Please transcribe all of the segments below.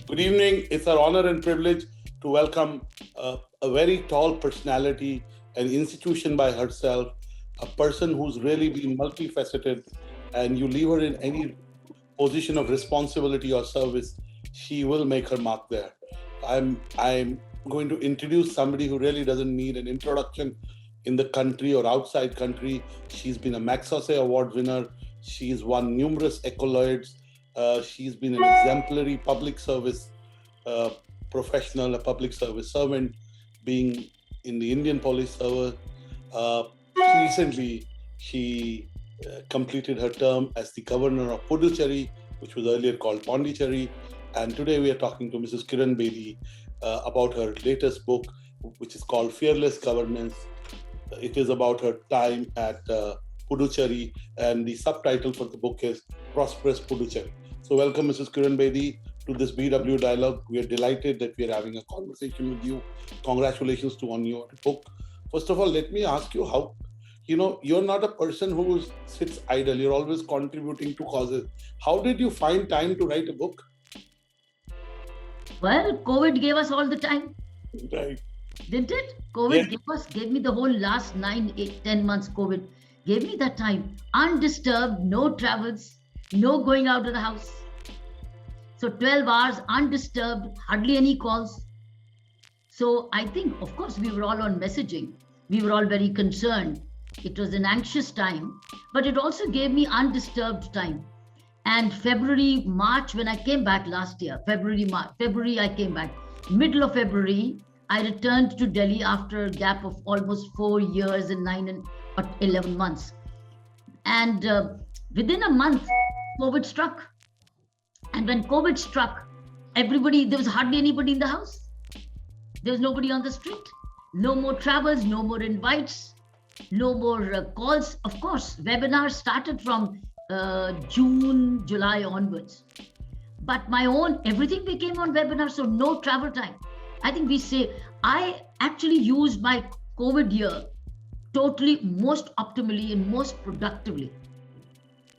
Good evening. It's our honor and privilege to welcome a very tall personality, an institution by herself, a person who's really been multifaceted, and you leave her in any position of responsibility or service, she will make her mark there. I'm going to introduce somebody who really doesn't need an introduction in the country or outside country. She's been a Maxose Award winner. She's won numerous accolades. She's been an exemplary public service uh, professional, a public service servant, being in the Indian Police Service. Uh, Recently, she completed her term as the governor of Puducherry, which was earlier called Pondicherry. And today we are talking to Mrs. Kiran Bedi about her latest book, which is called Fearless Governance. It is about her time at Puducherry, and the subtitle for the book is Prosperous Puducherry. So welcome, Mrs. Kiran Bedi, to this BW Dialogue. We are delighted that we are having a conversation with you. Congratulations on your book. First of all, let me ask you how, you're not a person who sits idle. You're always contributing to causes. How did you find time to write a book? Well, COVID gave us all the time. Right. Didn't it? COVID gave me the whole last 9, 8, 10 months. COVID gave me that time. Undisturbed, no travels, no going out of the house. So 12 hours undisturbed, hardly any calls. So I think, of course, we were all on messaging. We were all very concerned. It was an anxious time, but it also gave me undisturbed time. And February, March, when I came back last year, February, I came back. Middle of February, I returned to Delhi after a gap of almost 4 years and 9 and 11 months. And within a month, COVID struck. And when COVID struck, there was hardly anybody in the house. There was nobody on the street. No more travels, no more invites, no more calls. Of course, webinars started from June, July onwards. But everything became on webinar, so no travel time. I think I actually used my COVID year totally most optimally and most productively,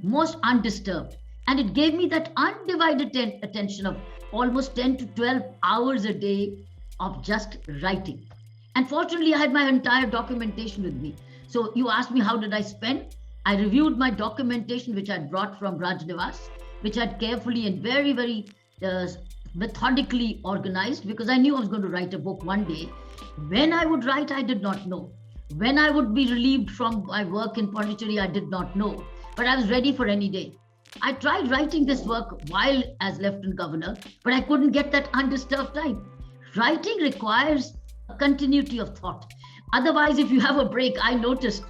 most undisturbed. And it gave me that undivided attention of almost 10 to 12 hours a day of just writing. And fortunately, I had my entire documentation with me. So you asked me, how did I spend? I reviewed my documentation, which I'd brought from Rajnivas, which I'd carefully and very, very methodically organized, because I knew I was going to write a book one day. When I would write, I did not know. When I would be relieved from my work in Pondicherry, I did not know. But I was ready for any day. I tried writing this work while as Lieutenant Governor, but I couldn't get that undisturbed time. Writing requires a continuity of thought. Otherwise, if you have a break, I noticed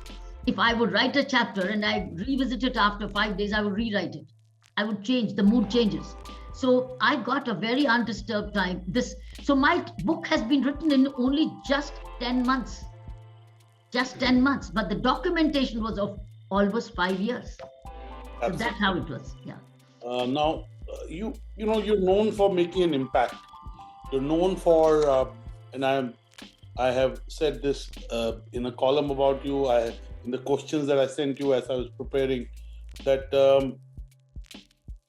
if I would write a chapter and I revisit it after 5 days, I would rewrite it. I would change, the mood changes. So I got a very undisturbed time. So my book has been written in only just 10 months. Just 10 months. But the documentation was of almost 5 years. So that's how it was. Yeah. Now, you're known for making an impact. You're known for, and I have said this in a column about you. In the questions that I sent you as I was preparing, that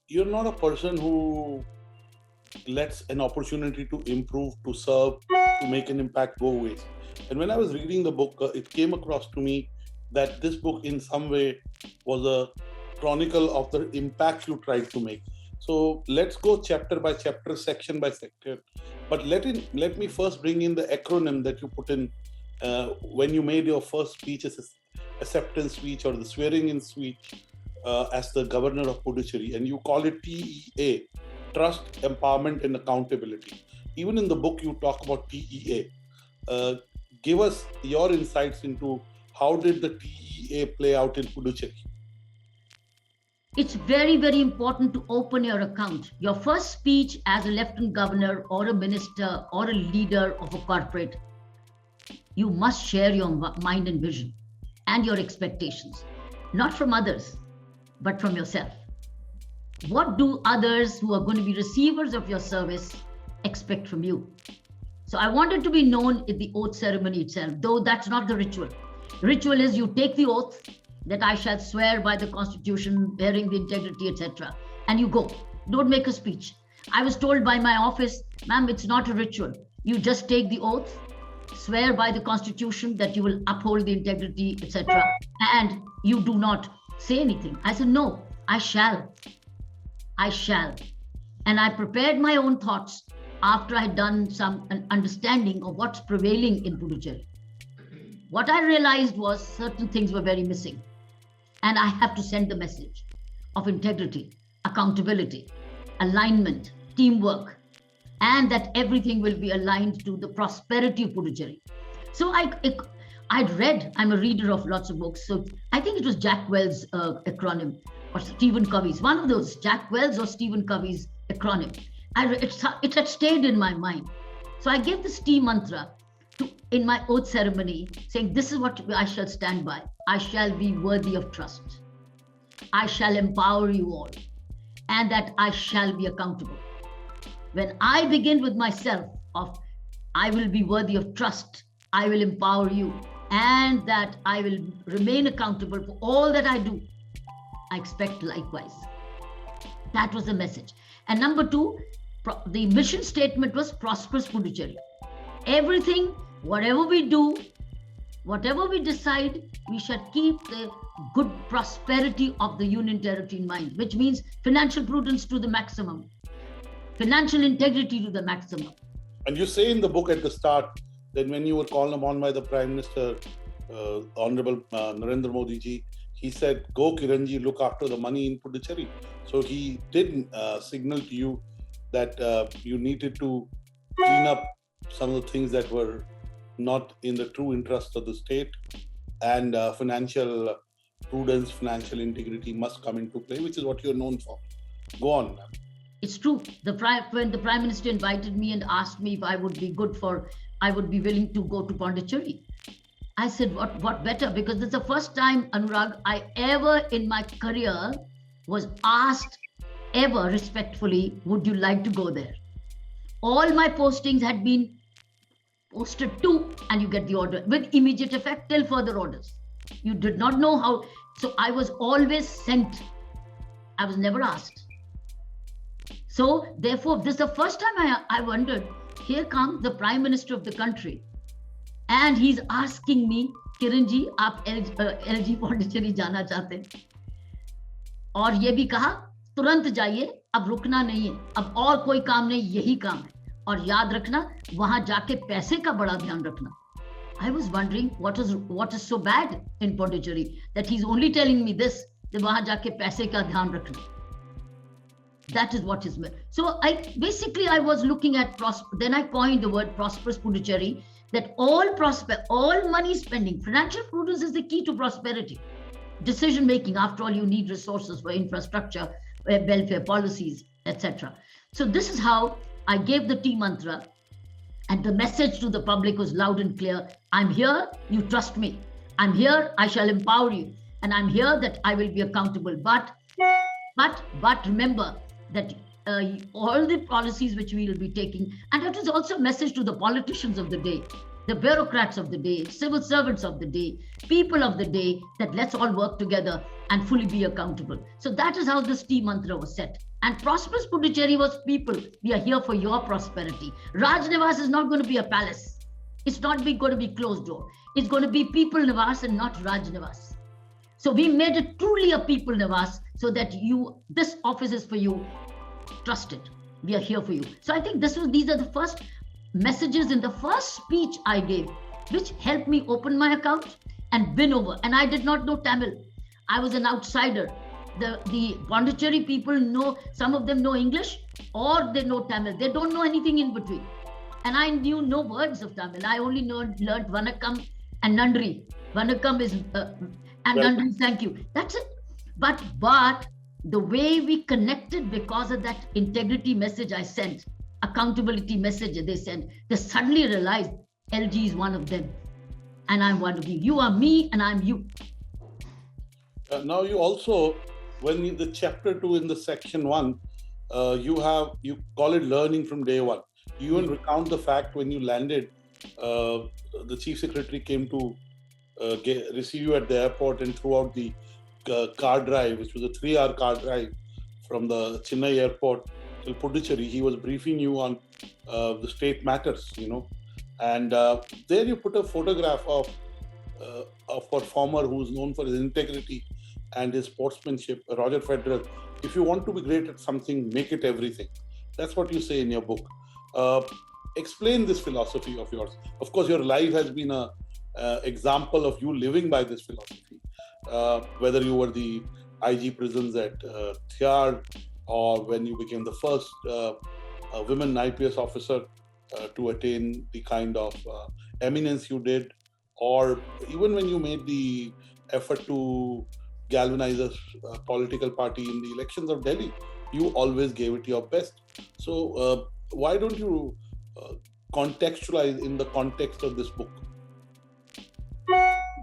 you're not a person who lets an opportunity to improve, to serve, to make an impact go away. And when I was reading the book, it came across to me that this book in some way was a chronicle of the impact you tried to make. So let's go chapter by chapter, section by section. But let me first bring in the acronym that you put in when you made your first speech, as acceptance speech or the swearing in speech as the governor of Puducherry, and you call it TEA, Trust, Empowerment and Accountability. Even in the book, you talk about TEA. Give us your insights into how did the TEA play out in Puducherry? It's very, very important to open your account. Your first speech as a Lieutenant Governor or a minister or a leader of a corporate, you must share your mind and vision and your expectations, not from others, but from yourself. What do others who are going to be receivers of your service expect from you? So I wanted to be known in the oath ceremony itself, though that's not the ritual. Ritual is you take the oath that I shall swear by the Constitution, bearing the integrity, etc. And you go. Don't make a speech. I was told by my office, ma'am, it's not a ritual. You just take the oath, swear by the constitution that you will uphold the integrity, etc., and you do not say anything. I said, no, I shall. I shall. And I prepared my own thoughts after I had done some understanding of what's prevailing in Puducherry. What I realized was certain things were very missing. And I have to send the message of integrity, accountability, alignment, teamwork, and that everything will be aligned to the prosperity of Puducherry. So I'd read, I'm a reader of lots of books. So I think it was Jack Wells' acronym or Stephen Covey's, one of those, Jack Wells or Stephen Covey's acronym. It had stayed in my mind. So I gave this tea mantra in my oath ceremony, saying, this is what I shall stand by. I shall be worthy of trust. I shall empower you all, and that I shall be accountable. When I begin with myself of, I will be worthy of trust, I will empower you, and that I will remain accountable for all that I do, I expect likewise. That was the message. And number two, the mission statement was prosperous Puducherry. Everything, whatever we do, whatever we decide, we shall keep the good prosperity of the Union Territory in mind, which means financial prudence to the maximum, financial integrity to the maximum. And you say in the book at the start that when you were called upon by the Prime Minister, Honorable Narendra Modi ji, he said, go Kiranji, look after the money in Puducherry. So he did signal to you that you needed to clean up some of the things that were not in the true interest of the state, and financial prudence, financial integrity must come into play, which is what you're known for. Go on, ma'am. It's true. When the Prime Minister invited me and asked me if I would be willing to go to Pondicherry, I said, what better? Because it's the first time, Annurag, I ever in my career was asked ever respectfully, would you like to go there? All my postings had been posted to, and you get the order with immediate effect till further orders. You did not know how. So I was always sent. I was never asked. So therefore, this is the first time I wondered, here comes the Prime Minister of the country, and he's asking me, Kiran ji आप LG Pondicherry जाना चाहते हैं, और ये भी कहा तुरंत जाइए, अब रुकना नहीं है, अब और कोई काम नहीं, यही काम है, और याद रखना वहां जाके पैसे का बड़ा ध्यान रखना. I was wondering what is so bad in Pondicherry that he's only telling me this, that वहां जाके पैसे का ध्यान रखना. That is what is meant. So I was looking at then I coined the word prosperous Puducherry, that all money spending, financial prudence is the key to prosperity. Decision making, after all, you need resources for infrastructure, welfare policies, etc. So this is how I gave the tea mantra, and the message to the public was loud and clear. I'm here, you trust me. I'm here, I shall empower you. And I'm here that I will be accountable. But remember that all the policies which we will be taking, and that is also a message to the politicians of the day, the bureaucrats of the day, civil servants of the day, people of the day, that let's all work together and fully be accountable. So that is how this tea mantra was set. And prosperous Puducherry was people. We are here for your prosperity. Raj Nivas is not going to be a palace. It's not going to be closed door. It's going to be people Nivas and not Raj Nivas. So we made it truly a people Nivas, so that this office is for you. Trust it. We are here for you. So I think these are the first messages in the first speech I gave, which helped me open my account and win over. And I did not know Tamil. I was an outsider. The Pondicherry people know, some of them know English or they know Tamil. They don't know anything in between. And I knew no words of Tamil. I only learned Vanakkam and Nandri. Vanakkam is, and Nandri, thank you. That's it. But the way we connected because of that integrity message I sent, accountability message they sent, they suddenly realized LG is one of them. And I'm one of you. You are me and I'm you. Now you also, when in the chapter 2 in the section 1, you call it learning from day one. You even recount the fact when you landed, the chief secretary came to receive you at the airport and threw out the car drive, which was a 3-hour car drive from the Chennai airport Puducherry, he was briefing you on the state matters, and there you put a photograph of a performer who's known for his integrity and his sportsmanship, Roger Federer. If you want to be great at something, make it everything. That's what you say in your book. Uh, Explain this philosophy of yours. Of course, your life has been a example of you living by this philosophy. Whether you were the IG prisons at Thiar, or when you became the first women IPS officer to attain the kind of eminence you did, or even when you made the effort to galvanize a political party in the elections of Delhi, you always gave it your best. So why don't you contextualize in the context of this book?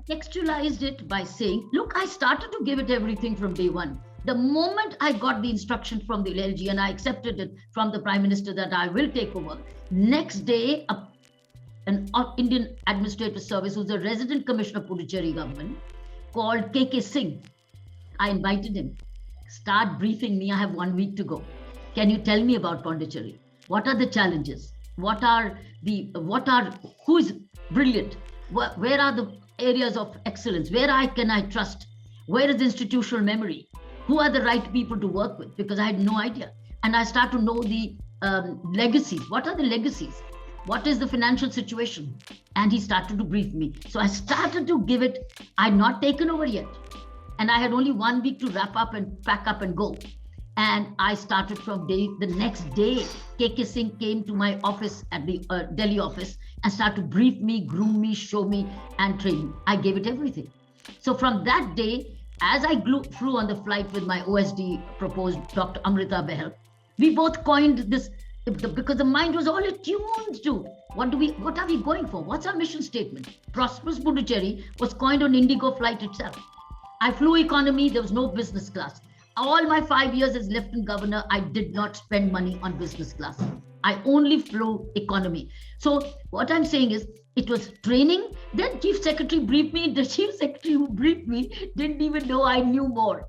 Textualized it by saying, look, I started to give it everything from day one. The moment I got the instruction from the LG and I accepted it from the Prime Minister that I will take over, next day, an Indian Administrative Service, who's a resident commissioner of Puducherry government, called KK Singh. I invited him. Start briefing me. I have 1 week to go. Can you tell me about Pondicherry? What are the challenges? Who is brilliant? Where are the areas of excellence? Can I trust? Where is the institutional memory? Who are the right people to work with? Because I had no idea. And I start to know the legacies. What are the legacies? What is the financial situation? And he started to brief me. So I started to give it. I had not taken over yet. And I had only 1 week to wrap up and pack up and go. And I started from the next day. KK Singh came to my office at the Delhi office and started to brief me, groom me, show me, and train me. I gave it everything. So from that day, as I flew on the flight with my OSD proposed Dr. Amrita Behel, we both coined this because the mind was all attuned to what are we going for? What's our mission statement? Prosperous Puducherry was coined on Indigo flight itself. I flew economy, there was no business class. All my 5 years as Lieutenant Governor, I did not spend money on business class. I only flew economy. So what I'm saying is, it was training. Then Chief Secretary briefed me. The Chief Secretary who briefed me didn't even know I knew more.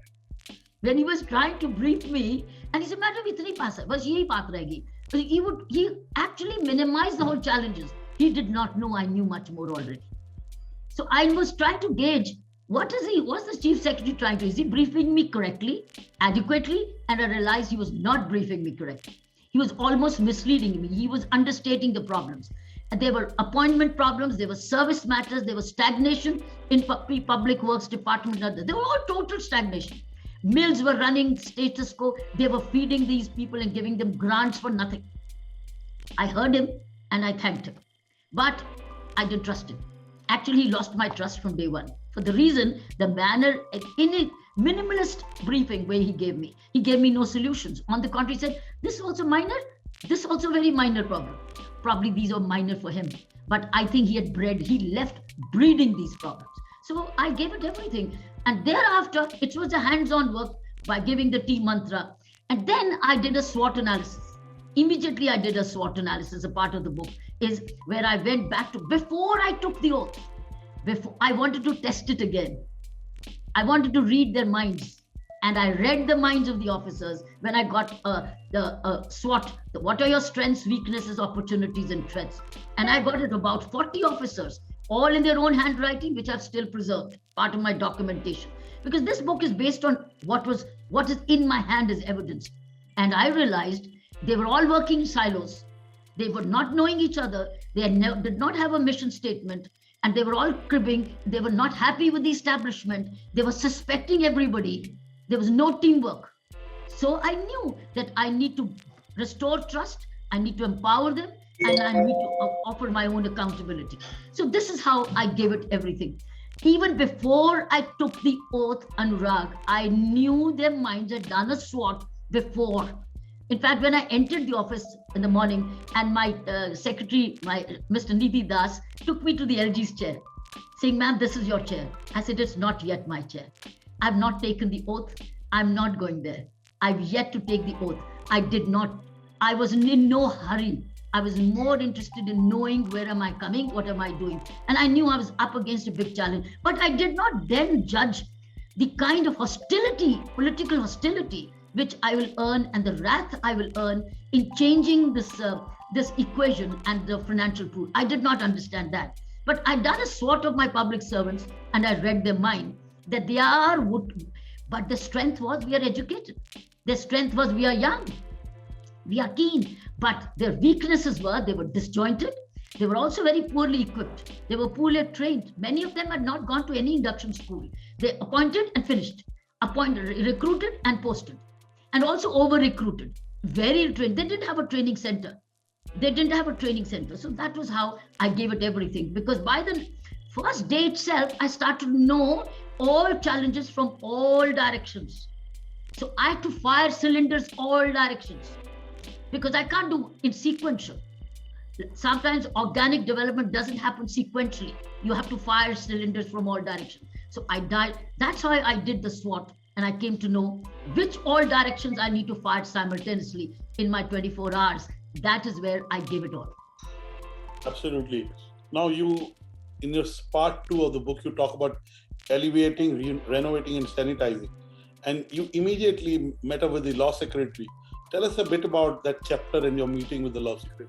When he was trying to brief me, and he said, "Madam, itni paas hai, bas yahi baat rahegi." He actually minimized the whole challenges. He did not know I knew much more already. So I was trying to gauge, what's the Chief Secretary trying to? Is he briefing me correctly, adequately? And I realized he was not briefing me correctly. He was almost misleading me. He was understating the problems. And there were appointment problems, there were service matters, there was stagnation in public works department. They were all total stagnation. Mills were running status quo. They were feeding these people and giving them grants for nothing. I heard him and I thanked him. But I didn't trust him. Actually, he lost my trust from day one. For the reason, the manner, in a minimalist briefing way he gave me no solutions. On the contrary, he said, this is also minor, this is also very minor problem. Probably these are minor for him. But I think he left breeding these problems. So I gave it everything. And thereafter, it was a hands-on work by giving the T mantra. And then I did a SWOT analysis. Immediately I did a SWOT analysis. A part of the book is where I went back to, before I took the oath, I wanted to test it again. I wanted to read their minds. And I read the minds of the officers when I got the SWOT, what are your strengths, weaknesses, opportunities, and threats. And I got it about 40 officers, all in their own handwriting, which I've still preserved, part of my documentation. Because this book is based on what is in my hand as evidence. And I realized they were all working in silos. They were not knowing each other. They did not have a mission statement. And they were all cribbing. They were not happy with the establishment. They were suspecting everybody. There was no teamwork. So I knew that I need to restore trust. I need to empower them. And I need to offer my own accountability. So this is how I gave it everything. Even before I took the oath, Anurag, I knew their minds had done a SWOT before. In fact, when I entered the office in the morning and my secretary, Mr. Nidhi Das, took me to the LG's chair, saying, "Ma'am, this is your chair." I said, "It's not yet my chair. I've not taken the oath. I'm not going there. I've yet to take the oath." I was in no hurry. I was more interested in knowing where am I coming, what am I doing? And I knew I was up against a big challenge. But I did not then judge the kind of hostility, political hostility, which I will earn, and the wrath I will earn in changing this equation and the financial pool. I did not understand that. But I'd done a SWOT of my public servants, and I read their mind that they are would, but the strength was we are educated. Their strength was we are young, we are keen. But their weaknesses were they were disjointed. They were also very poorly equipped. They were poorly trained. Many of them had not gone to any induction school. They appointed and finished, appointed, recruited and posted, and also over recruited. Very trained. They didn't have a training center. They didn't have a training center. So that was how I gave it everything. Because by the first day itself, I started to know all challenges from all directions. So I had to fire cylinders all directions because I can't do in sequential. Sometimes organic development doesn't happen sequentially. You have to fire cylinders from all directions. So I died. That's how I did the SWOT, and I came to know which all directions I need to fire simultaneously in my 24 hours. That is where I gave it all. Absolutely. Now you, in your part 2 of the book, you talk about elevating, renovating and sanitizing. And you immediately met up with the law secretary. Tell us a bit about that chapter in your meeting with the law secretary.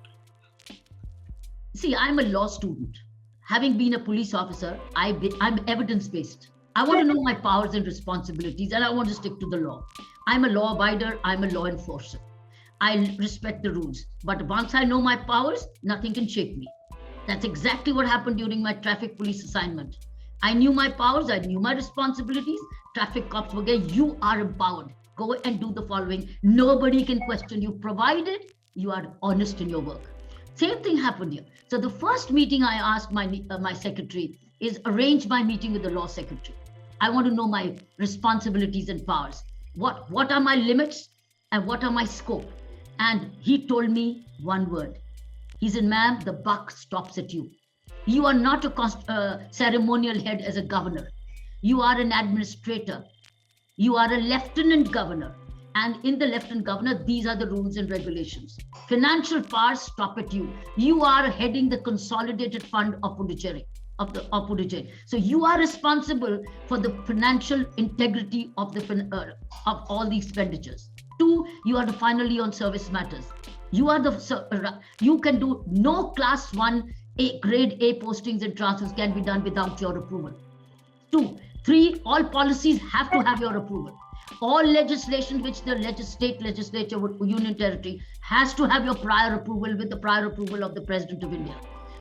See, I'm a law student. Having been a police officer, I'm evidence-based. I want to know my powers and responsibilities, and I want to stick to the law. I'm a law abider, I'm a law enforcer. I respect the rules. But once I know my powers, nothing can shake me. That's exactly what happened during my traffic police assignment. I knew my powers, I knew my responsibilities. Traffic cops were going, you are empowered. Go and do the following. Nobody can question you, provided you are honest in your work. Same thing happened here. So the first meeting I asked my secretary is arrange my meeting with the law secretary. I want to know my responsibilities and powers. What are my limits and what are my scope? And he told me one word. He said, ma'am, the buck stops at you. You are not a ceremonial head as a governor. You are an administrator. You are a lieutenant governor. And in the lieutenant governor, these are the rules and regulations. Financial powers stop at you. You are heading the consolidated fund of Puducherry. Of Puducherry. So you are responsible for the financial integrity of of all the expenditures. 2, you are the finally on service matters. You are you can do no class 1 grade A postings and transfers can be done without your approval. 2, 3, all policies have to have your approval. All legislation which the state legislature, union territory, has to have your prior approval with the prior approval of the President of India.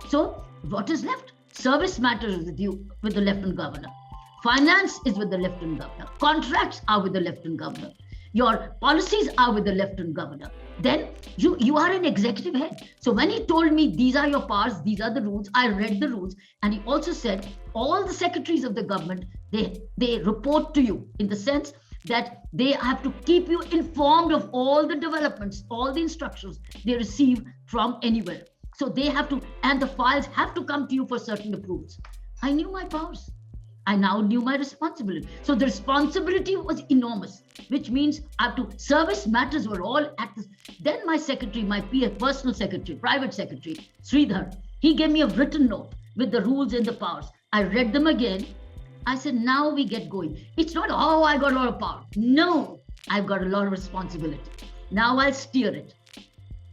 So what is left? Service matters with you, with the lieutenant governor. Finance is with the lieutenant governor. Contracts are with the lieutenant governor. Your policies are with the lieutenant governor. Then you are an executive head. So when he told me these are your powers, these are the rules, I read the rules, and he also said all the secretaries of the government, they report to you in the sense that they have to keep you informed of all the developments, all the instructions they receive from anywhere. So they have to, and the files have to come to you for certain approvals. I knew my powers. I now knew my responsibility. So the responsibility was enormous, which means I have to, service matters were all at this. Then my secretary, my personal secretary, private secretary, Sridhar, he gave me a written note with the rules and the powers. I read them again. I said, now we get going. It's not, oh, I got a lot of power. No, I've got a lot of responsibility. Now I'll steer it.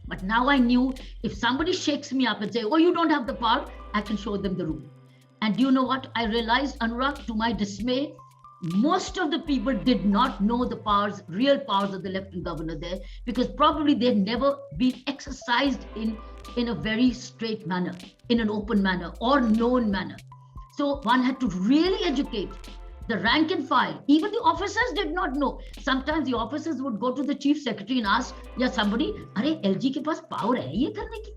But now I knew if somebody shakes me up and say, oh, you don't have the power, I can show them the rule. And you know what? I realized, Anurag, to my dismay, most of the people did not know the powers, real powers of the lieutenant governor there, because probably they'd never been exercised in a very straight manner, in an open manner or known manner. So one had to really educate the rank and file. Even the officers did not know. Sometimes the officers would go to the chief secretary and ask, yeah, somebody, अरे LG के पास power है ये करने की?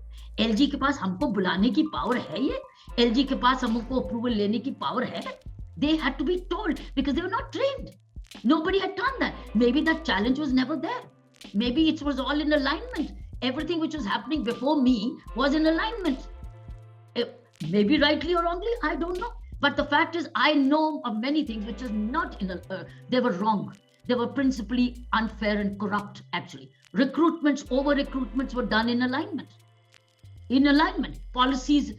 LG के पास हमको बुलाने की power है ये? LG के पास हमको approval लेने की power है? They had to be told because they were not trained. Nobody had done that. Maybe that challenge was never there. Maybe it was all in alignment. Everything which was happening before me was in alignment. Maybe rightly or wrongly, I don't know. But the fact is, I know of many things which is not in they were wrong. They were principally unfair and corrupt, actually. Recruitments, over-recruitments were done in alignment. In alignment. Policies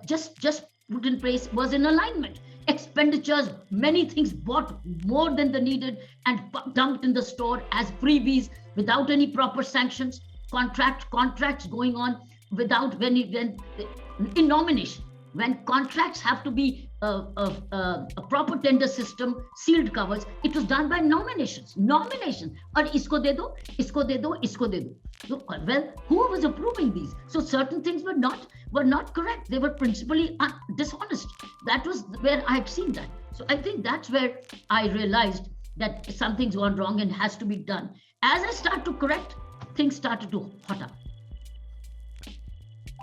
just put in place was in alignment. expenditures, many things bought more than they needed and dumped in the store as freebies without any proper sanctions, contracts going on without when in nomination, when contracts have to be a proper tender system, sealed covers, it was done by nominations. Or isko de do, isko de do, isko de do. So, well, who was approving these? So certain things were not correct. They were principally dishonest. That was where I had seen that. So I think that's where I realized that something's gone wrong and has to be done. As I start to correct, things started to hot up.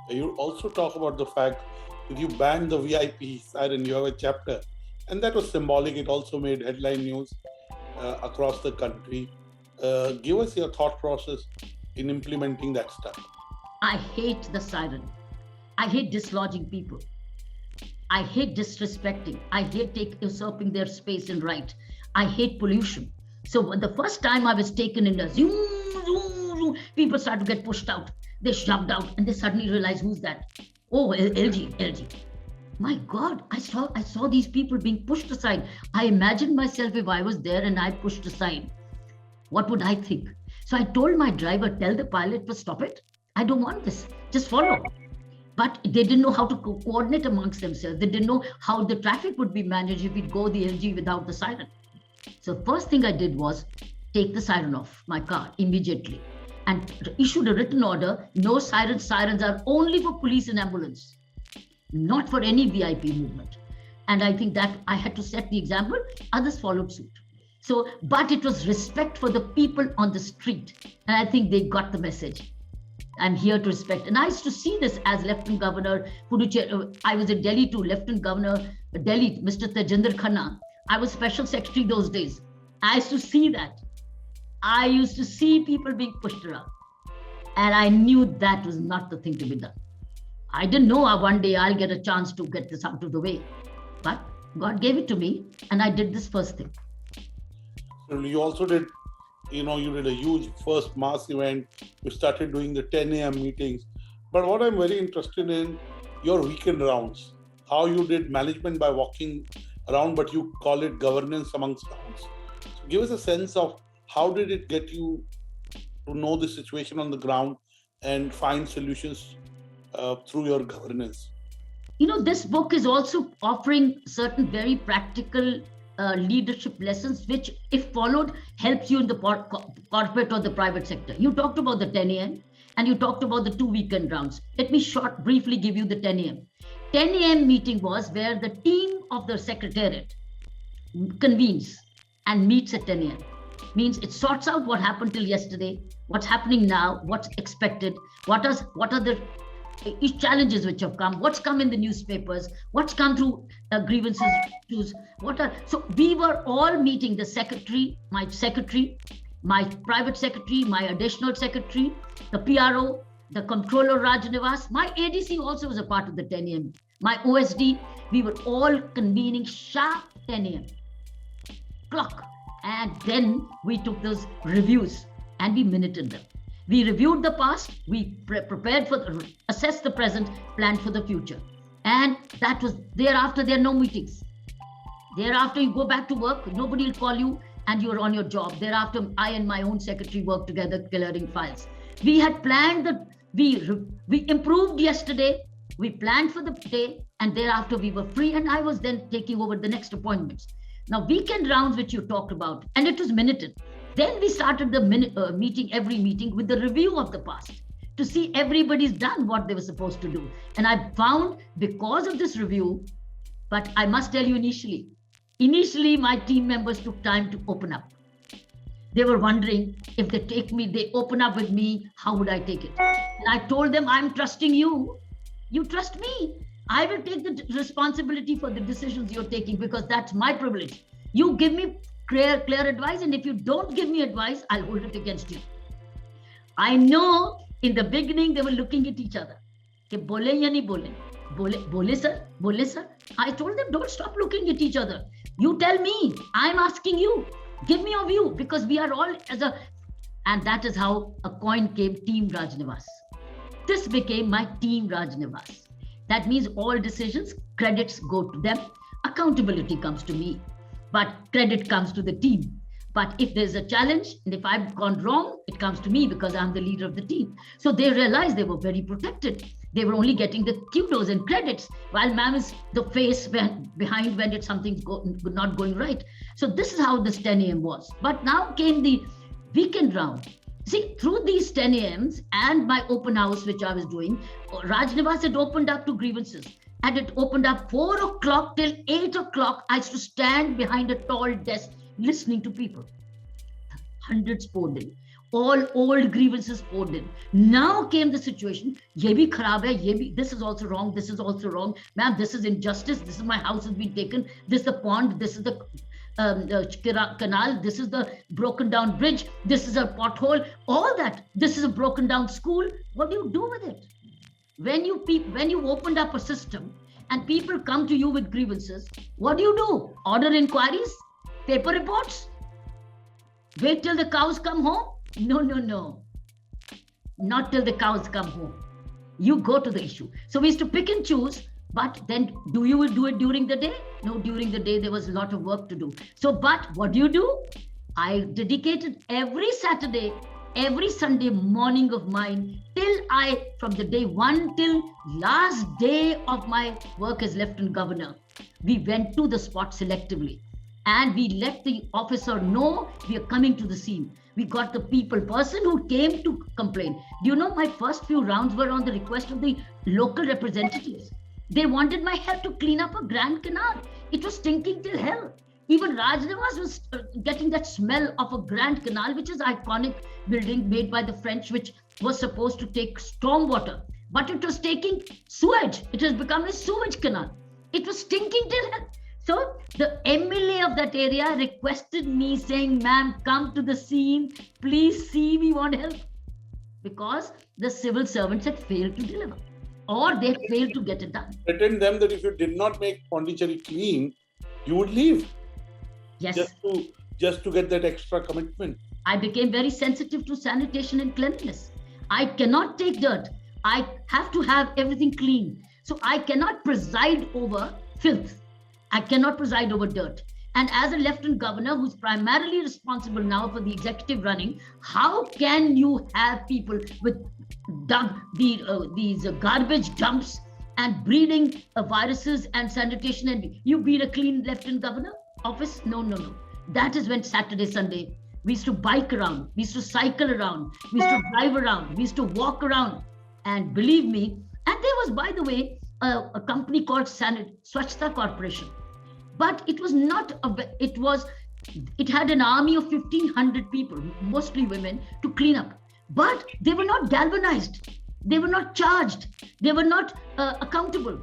You also talk about the fact that you banned the VIP siren. You have a chapter, and that was symbolic. It also made headline news across the country. Give us your thought process in implementing that stuff. I hate the siren. I hate dislodging people. I hate disrespecting. I hate usurping their space and right. I hate pollution. So the first time I was taken in a zoom, zoom, zoom, people started to get pushed out. They shoved out, and they suddenly realized, who's that? Oh, LG. My God, I saw these people being pushed aside. I imagined myself if I was there and I pushed aside. What would I think? So I told my driver, tell the pilot to stop it. I don't want this. Just follow. But they didn't know how to coordinate amongst themselves. They didn't know how the traffic would be managed if we'd go the LG without the siren. So first thing I did was take the siren off my car immediately and issued a written order. No sirens. Sirens are only for police and ambulance, not for any VIP movement. And I think that I had to set the example. Others followed suit. So, but it was respect for the people on the street. And I think they got the message. I'm here to respect. And I used to see this as Lieutenant Governor Puducherry. I was in Delhi too, Lieutenant Governor Delhi, Mr. Tejinder Khanna. I was Special Secretary those days. I used to see that. I used to see people being pushed around. And I knew that was not the thing to be done. I didn't know one day I'll get a chance to get this out of the way. But God gave it to me, and I did this first thing. So you also did, you did a huge first mass event. You started doing the 10 a.m. meetings. But what I'm very interested in, your weekend rounds, how you did management by walking around, but you call it governance amongst rounds. So give us a sense of how did it get you to know the situation on the ground and find solutions through your governance? This book is also offering certain very practical leadership lessons, which, if followed, helps you in the corporate or the private sector. You talked about the 10 a.m. and you talked about the 2 weekend rounds. Let me briefly give you the 10 a.m. 10 a.m. meeting was where the team of the secretariat convenes and meets at 10 a.m. Means it sorts out what happened till yesterday, what's happening now, what's expected, what are the challenges which have come, what's come in the newspapers, what's come through grievances, so we were all meeting, the secretary, my private secretary, my additional secretary, the PRO, the controller Raj Nivas, my ADC also was a part of the 10 a.m. My OSD, we were all convening sharp 10 a.m. clock. And then we took those reviews and we minuted them. We reviewed the past, we prepared assessed the present, planned for the future. And that was, thereafter, there are no meetings. Thereafter, you go back to work, nobody will call you, and you're on your job. Thereafter, I and my own secretary worked together clearing files. We had planned we improved yesterday, we planned for the day, and thereafter we were free, and I was then taking over the next appointments. Now, weekend rounds, which you talked about, and it was minuted. Then we started the every meeting with the review of the past to see everybody's done what they were supposed to do. And I found, because of this review, but I must tell you initially my team members took time to open up. They were wondering, if they open up with me, how would I take it? And I told them, I'm trusting you. You trust me. I will take the responsibility for the decisions you're taking, because that's my privilege. You give me clear advice, and if you don't give me advice, I'll hold it against you. I know in the beginning they were looking at each other. Bole ya nahi bole? Bole sir. I told them, don't stop looking at each other. You tell me, I'm asking you, give me your view, because we are all and that is how a coin came, Team Rajnivas. This became my Team Rajnivas. That means all decisions, credits go to them. A accountability comes to me, but credit comes to the team. But if there's a challenge and if I've gone wrong, it comes to me because I'm the leader of the team. So they realized they were very protected. They were only getting the kudos and credits, while ma'am is the face behind when it's something not going right. So this is how this 10 a.m. was. But now came the weekend round. See, through these 10 a.m.s and my open house, which I was doing, Rajnivas had opened up to grievances. And it opened up 4 o'clock till 8 o'clock. I used to stand behind a tall desk listening to people. Hundreds poured in. All old grievances poured in. Now came the situation. Ye bhi kharab hai, this is also wrong. This is also wrong. Ma'am, this is injustice. This is my house has been taken. This is the pond. This is the canal. This is the broken down bridge. This is a pothole. All that. This is a broken down school. What do you do with it? When you opened up a system and people come to you with grievances, what do? Order inquiries? Paper reports? Wait till the cows come home? No. Not till the cows come home. You go to the issue. So we used to pick and choose, but then do you do it during the day? No, during the day there was a lot of work to do. So, but what do? I dedicated every Saturday, every Sunday morning of mine from the day 1 till last day of my work as Lieutenant Governor, we went to the spot selectively and we let the officer know we are coming to the scene. We got the person who came to complain. Do you know my first few rounds were on the request of the local representatives. They wanted my help to clean up a grand canal. It was stinking till hell. Even Rajnivas was getting that smell of a grand canal, which is an iconic building made by the French, which was supposed to take storm water, but it was taking sewage. It has become a sewage canal. It was stinking till hell. So the MLA of that area requested me saying, ma'am, come to the scene. Please see, we want help. Because the civil servants had failed to deliver or they failed to get it done. Threatened them that if you did not make Pondicherry clean, you would leave. Yes. Just to get that extra commitment. I became very sensitive to sanitation and cleanliness. I cannot take dirt. I have to have everything clean. So I cannot preside over filth. I cannot preside over dirt. And as a Lieutenant Governor who's primarily responsible now for the executive running, how can you have people with these garbage dumps and breeding viruses and sanitation, and you be a clean Lieutenant Governor office? No. That is when Saturday, Sunday, we used to bike around, we used to cycle around, we used to drive around, we used to walk around. And believe me, and there was, by the way, a company called Swachhta Corporation. But it was not, it had an army of 1,500 people, mostly women, to clean up. But they were not galvanized. They were not charged. They were not accountable.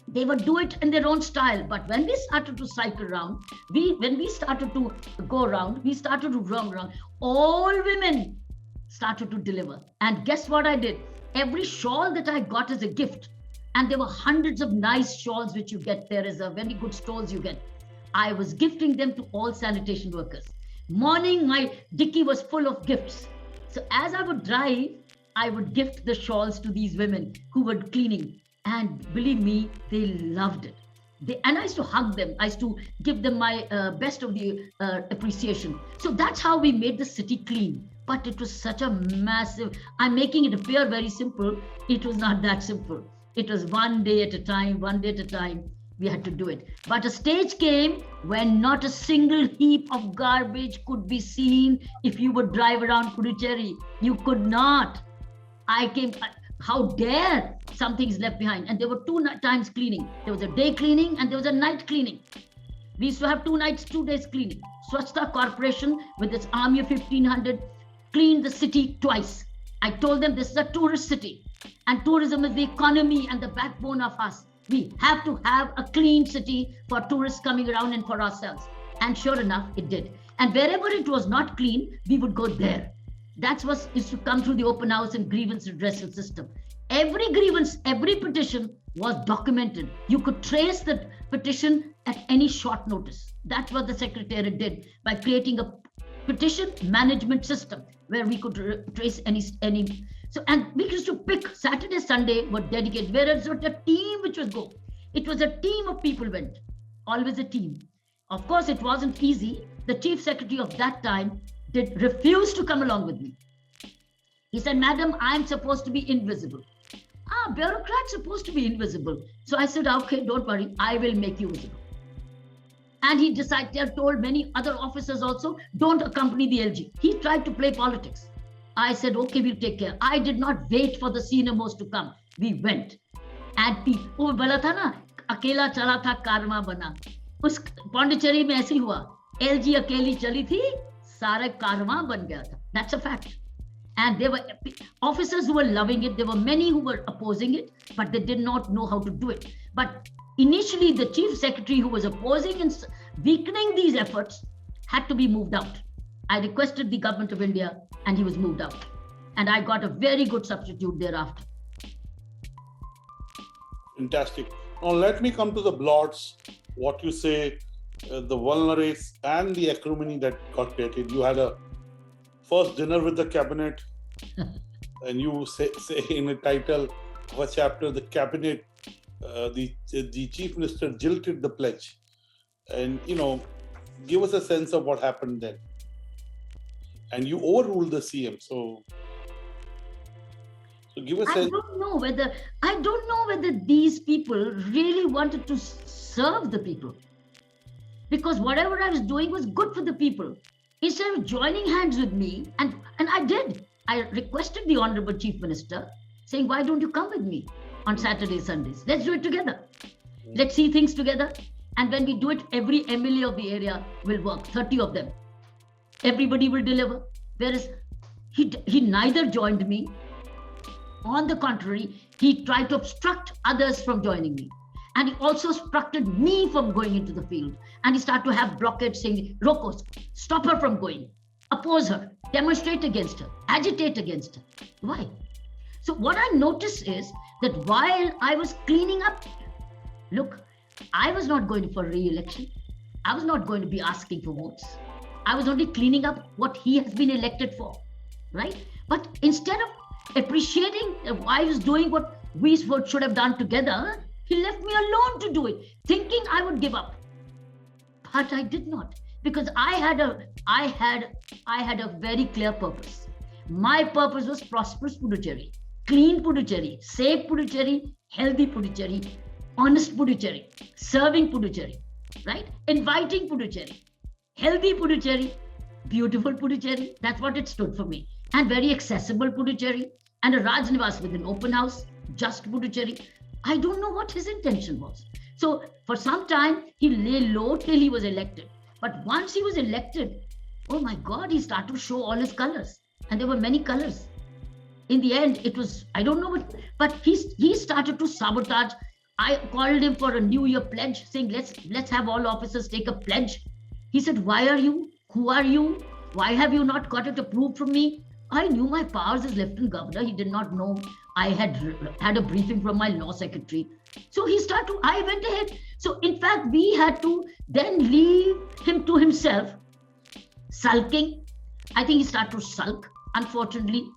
They would do it in their own style. But when we started to cycle around, when we started to go around, we started to run around, all women started to deliver. And guess what I did? Every shawl that I got as a gift, and there were hundreds of nice shawls which you get. There is a very good stores you get. I was gifting them to all sanitation workers. Morning, my dicky was full of gifts. So as I would drive, I would gift the shawls to these women who were cleaning. And believe me, they loved it. And I used to hug them. I used to give them my best of the appreciation. So that's how we made the city clean. But it was such a massive, I'm making it appear very simple. It was not that simple. It was one day at a time, we had to do it. But a stage came when not a single heap of garbage could be seen if you would drive around Puducherry. You could not. How dare something is left behind? And there were 2 times cleaning. There was a day cleaning and there was a night cleaning. We used to have 2 nights, 2 days cleaning. Swachhta Corporation with its army of 1,500 cleaned the city twice. I told them this is a tourist city and tourism is the economy and the backbone of us. We have to have a clean city for tourists coming around and for ourselves. And sure enough, it did. And wherever it was not clean, we would go there. That's what is to come through the open house and grievance redressal system. Every grievance, every petition was documented. You could trace the petition at any short notice. That's what the Secretariat did by creating a petition management system where we could trace any. So, and we used to pick Saturday, Sunday were dedicated, whereas it was a team which was go. It was a team of people went. always a team. Of course, it wasn't easy. The chief secretary of that time did refuse to come along with me. He said, Madam, I'm supposed to be invisible. Bureaucrat's supposed to be invisible. So I said, okay, don't worry, I will make you visible. And he decided, told many other officers also, don't accompany the LG. He tried to play politics. I said, okay, we'll take care. I did not wait for the senior most to come. We went. And वो बोला था ना, अकेला चला था कारवां बना. उस पौंडीचेरी में ऐसे हुआ. LG अकेली चली थी, सारा कारवां बन गया था. That's a fact. And there were officers who were loving it. There were many who were opposing it, but they did not know how to do it. But initially, the chief secretary who was opposing and weakening these efforts had to be moved out. I requested the government of India and he was moved out. And I got a very good substitute thereafter. Fantastic. Now let me come to the blots, what you say, the vulnerates and the acrimony that got created. You had a first dinner with the cabinet and you say in the title of a chapter, the cabinet, the chief minister jilted the pledge. And, give us a sense of what happened then. And you overruled the CM. So give us. I don't know whether these people really wanted to serve the people, because whatever I was doing was good for the people. Instead of joining hands with me, and I did. I requested the Honorable Chief Minister, saying, why don't you come with me on Saturdays, Sundays? Let's do it together. Let's see things together. And when we do it, every MLA of the area will work, 30 of them. Everybody will deliver. Whereas he neither joined me. On the contrary, he tried to obstruct others from joining me. And he also obstructed me from going into the field. And he started to have blockades saying, Roko, stop her from going, oppose her, demonstrate against her, agitate against her. Why? So what I noticed is that while I was cleaning up, look, I was not going for re-election. I was not going to be asking for votes. I was only cleaning up what he has been elected for, right? But instead of appreciating why I was doing what we should have done together, he left me alone to do it, thinking I would give up. But I did not, because I had a very clear purpose. My purpose was prosperous Puducherry, clean Puducherry, safe Puducherry, healthy Puducherry, honest Puducherry, serving Puducherry, right? Inviting Puducherry, healthy Puducherry, beautiful Puducherry. That's what it stood for me. And very accessible Puducherry, and a Raj Nivas with an open house, just Puducherry. I don't know what his intention was. So for some time, he lay low till he was elected. But once he was elected, oh my God, he started to show all his colors. And there were many colors. In the end, it was, I don't know, but he started to sabotage. I called him for a New Year pledge, saying, let's have all officers take a pledge. He said, why are you? Who are you? Why have you not got it approved from me? I knew my powers as Lieutenant Governor. He did not know I had a briefing from my law secretary. So I went ahead. So in fact, we had to then leave him to himself, sulking. I think he started to sulk, unfortunately,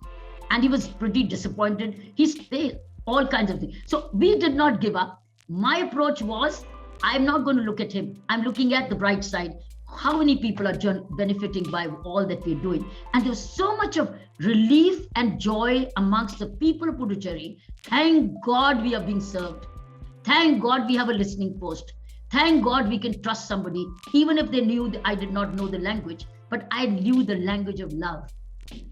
and he was pretty disappointed. He stayed, all kinds of things. So we did not give up. My approach was, I'm not going to look at him. I'm looking at the bright side. How many people are benefiting by all that we're doing? And there's so much of relief and joy amongst the people of Puducherry. Thank God we are being served. Thank God we have a listening post. Thank God we can trust somebody, even if they knew that I did not know the language, but I knew the language of love.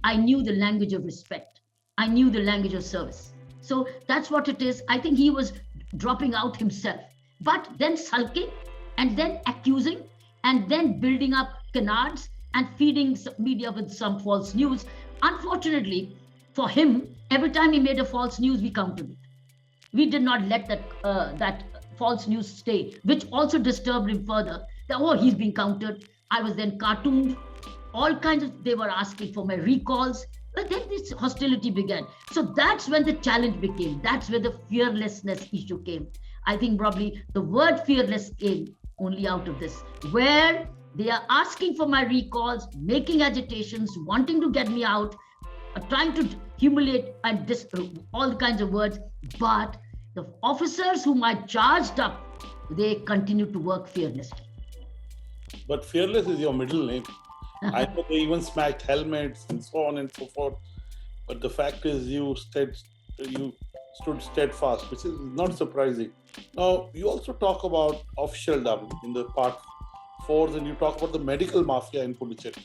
I knew the language of respect. I knew the language of service. So that's what it is. I think he was dropping out himself, but then sulking and then accusing and then building up canards and feeding media with some false news. Unfortunately for him, every time he made a false news, we countered it. We did not let that false news stay, which also disturbed him further. He's being countered. I was then cartooned. All kinds of, they were asking for my recalls. But then this hostility began. So that's when the challenge became. That's where the fearlessness issue came. I think probably the word fearless came only out of this, where they are asking for my recalls, making agitations, wanting to get me out, trying to humiliate and all kinds of words. But the officers whom I charged up they continued to work fearlessly. But Fearless is your middle name. I know they even smashed helmets and so on and so forth. But the fact is, you stood steadfast, which is not surprising. Now, you also talk about officialdom in the part 4, and you talk about the medical mafia in Puducherry.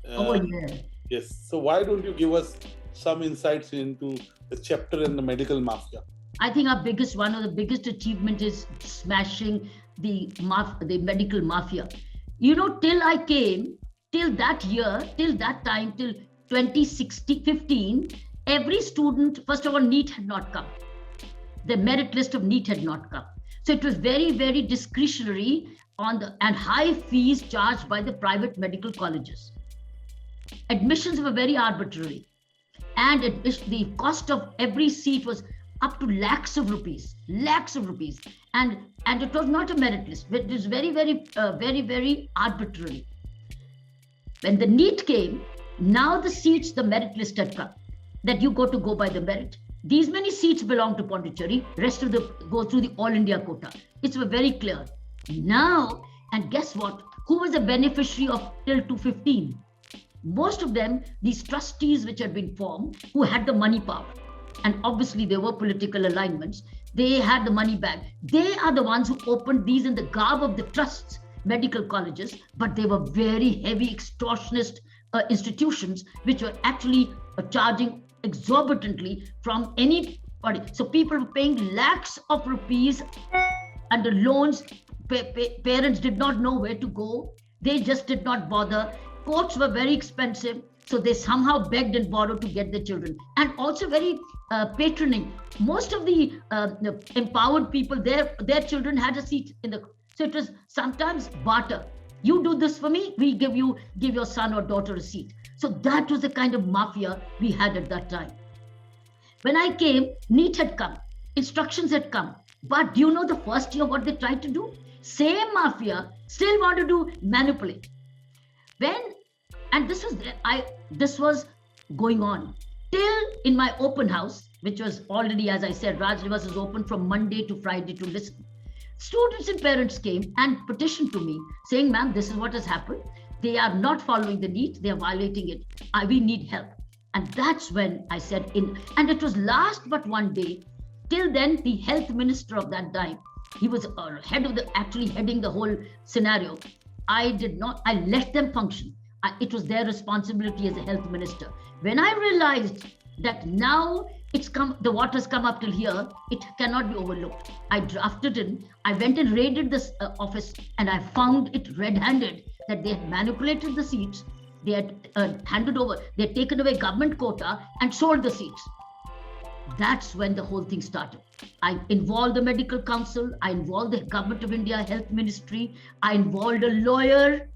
Oh, yeah. Yes. So why don't you give us some insights into the chapter in the medical mafia? I think one of the biggest achievement is smashing the medical mafia. Till I came, till that year, till that time, till 2015, every student, first of all, NEET had not come. The merit list of NEET had not come. So it was very, very discretionary and high fees charged by the private medical colleges. Admissions were very arbitrary. And the cost of every seat was up to lakhs of rupees. And it was not a merit list. It was very, very arbitrary. When the NEET came, now the merit list had come, that you go by the merit. These many seats belong to Pondicherry, rest of go through the All India quota. It's very clear. Now, and guess what? Who was the beneficiary of till 2015? Most of them, these trustees which had been formed, who had the money power. And obviously there were political alignments. They had the money back. They are the ones who opened these in the garb of the trusts, medical colleges, but they were very heavy extortionist institutions which were actually charging exorbitantly from anybody. So people were paying lakhs of rupees under loans. Parents did not know where to go. They just did not bother. Courts were very expensive. So they somehow begged and borrowed to get their children. And also very patroning. Most of the empowered people, their children had a seat in the... So it was sometimes barter. You do this for me, we give your son or daughter a seat. So that was the kind of mafia we had at that time. When I came, NEET had come, instructions had come. But do you know the first year what they tried to do? Same mafia still wanted to manipulate. This was going on till in my open house, which was already, as I said, Raj Nivas is open from Monday to Friday to listen. Students and parents came and petitioned to me saying, ma'am, this is what has happened. They are not following the NEET. They are violating it. We need help. And that's when I said and it was last but one day. Till then, the health minister of that time, he was heading the whole scenario. I let them function. It was their responsibility as a health minister. When I realized that now the water's come up till here, it cannot be overlooked. I drafted in, I went and raided this office, and I found it red-handed that they had manipulated the seats. They had handed over, they had taken away government quota and sold the seats. That's when the whole thing started. I involved the medical council, I involved the government of India health ministry, I involved a lawyer,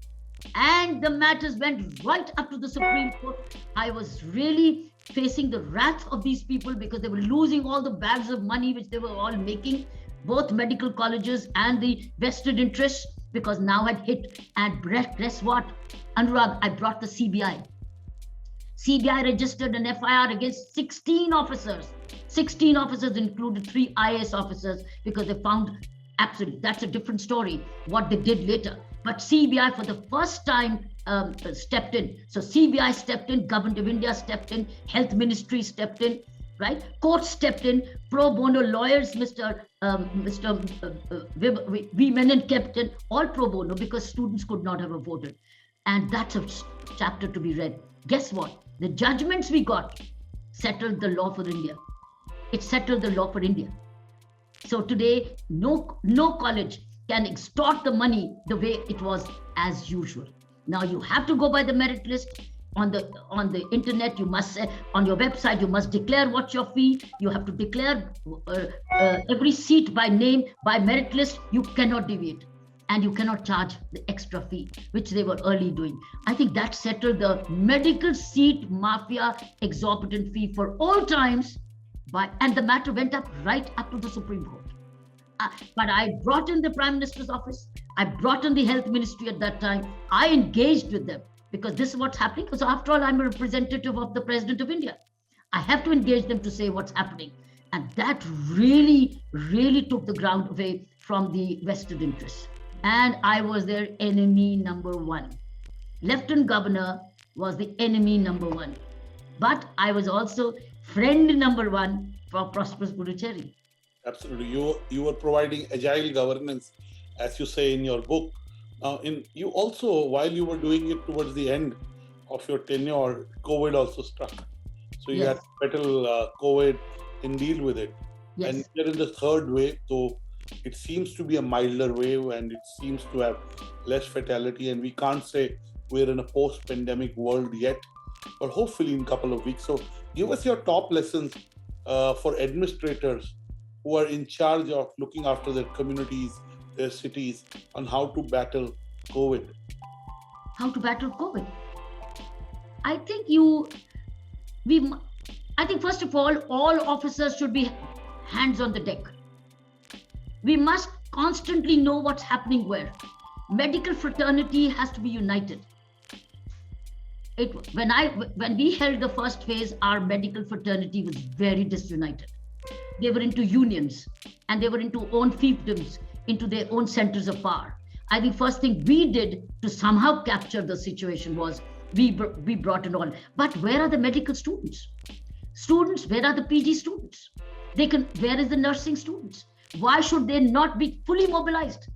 and the matters went right up to the Supreme Court. I was really facing the wrath of these people because they were losing all the bags of money which they were all making, both medical colleges and the vested interests, because now had hit. And guess what? Annurag, I brought the CBI. CBI registered an FIR against 16 officers. 16 officers included 3 IAS officers because they found absolutely, that's a different story, what they did later. But CBI for the first time stepped in. So CBI stepped in, Government of India stepped in, Health Ministry stepped in, right? Courts stepped in, pro bono lawyers, Mr. Menon kept in, all pro bono because students could not have voted. And that's a chapter to be read. Guess what? The judgments we got settled the law for India. It settled the law for India. So today, no college can extort the money the way it was as usual. Now you have to go by the merit list. On the internet, you must say, on your website, you must declare what's your fee. You have to declare every seat by name, by merit list. You cannot deviate. And you cannot charge the extra fee, which they were early doing. I think that settled the medical seat mafia exorbitant fee for all times. And the matter went up right up to the Supreme Court. But I brought in the Prime Minister's office. I brought in the Health Ministry at that time. I engaged with them because this is what's happening. Because after all, I'm a representative of the President of India. I have to engage them to say what's happening. And that really, really took the ground away from the vested interests. And I was their enemy number one. Lieutenant Governor was the enemy number one. But I was also friend number one for prosperous Puducherry. Absolutely. You were providing agile governance, as you say in your book. Now, you also, while you were doing it towards the end of your tenure, COVID also struck. So you had Yes. to battle COVID and deal with it. Yes. And we're in the third wave, so it seems to be a milder wave and it seems to have less fatality. And we can't say we're in a post-pandemic world yet, but hopefully in a couple of weeks. So give us your top lessons for administrators who are in charge of looking after their communities, their cities, on how to battle COVID. How to battle COVID? I think I think first of all officers should be hands on the deck. We must constantly know what's happening where. Medical fraternity has to be united. When we held the first phase, our medical fraternity was very disunited. They were into unions and they were into own fiefdoms, into their own centers of power. I think first thing we did to somehow capture the situation was we brought it on. But where are the medical students? Students, where are the PG students? Where is the nursing students? Why should they not be fully mobilized?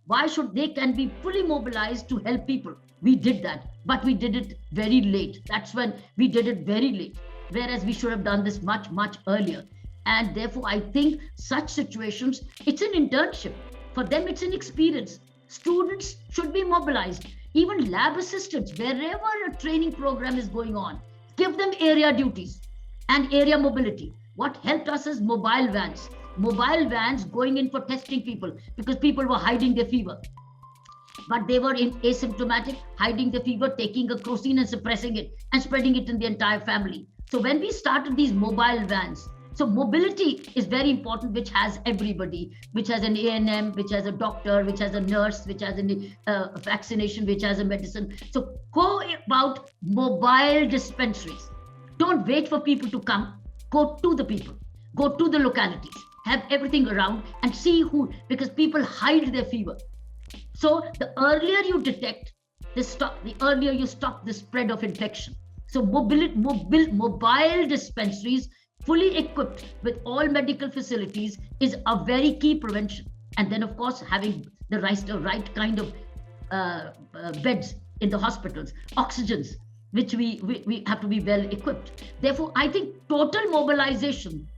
Why should they can be fully mobilized to help people? We did that, but we did it very late. That's when we did it very late, whereas we should have done this much, much earlier. And therefore, I think such situations, it's an internship. For them, it's an experience. Students should be mobilized. Even lab assistants, wherever a training program is going on, give them area duties and area mobility. What helped us is mobile vans. Mobile vans going in for testing people because people were hiding their fever. But they were asymptomatic, hiding the fever, taking a crocin and suppressing it and spreading it in the entire family. So when we started these mobile vans, so mobility is very important, which has everybody, which has an A&M, which has a doctor, which has a nurse, which has a vaccination, which has a medicine. So go about mobile dispensaries. Don't wait for people to come. Go to the people. Go to the localities. Have everything around and see who, because people hide their fever. So the earlier you detect, the earlier you stop the spread of infection. So mobile dispensaries fully equipped with all medical facilities is a very key prevention. And then, of course, having the right kind of beds in the hospitals, oxygens, which we have to be well equipped. Therefore, I think total mobilization,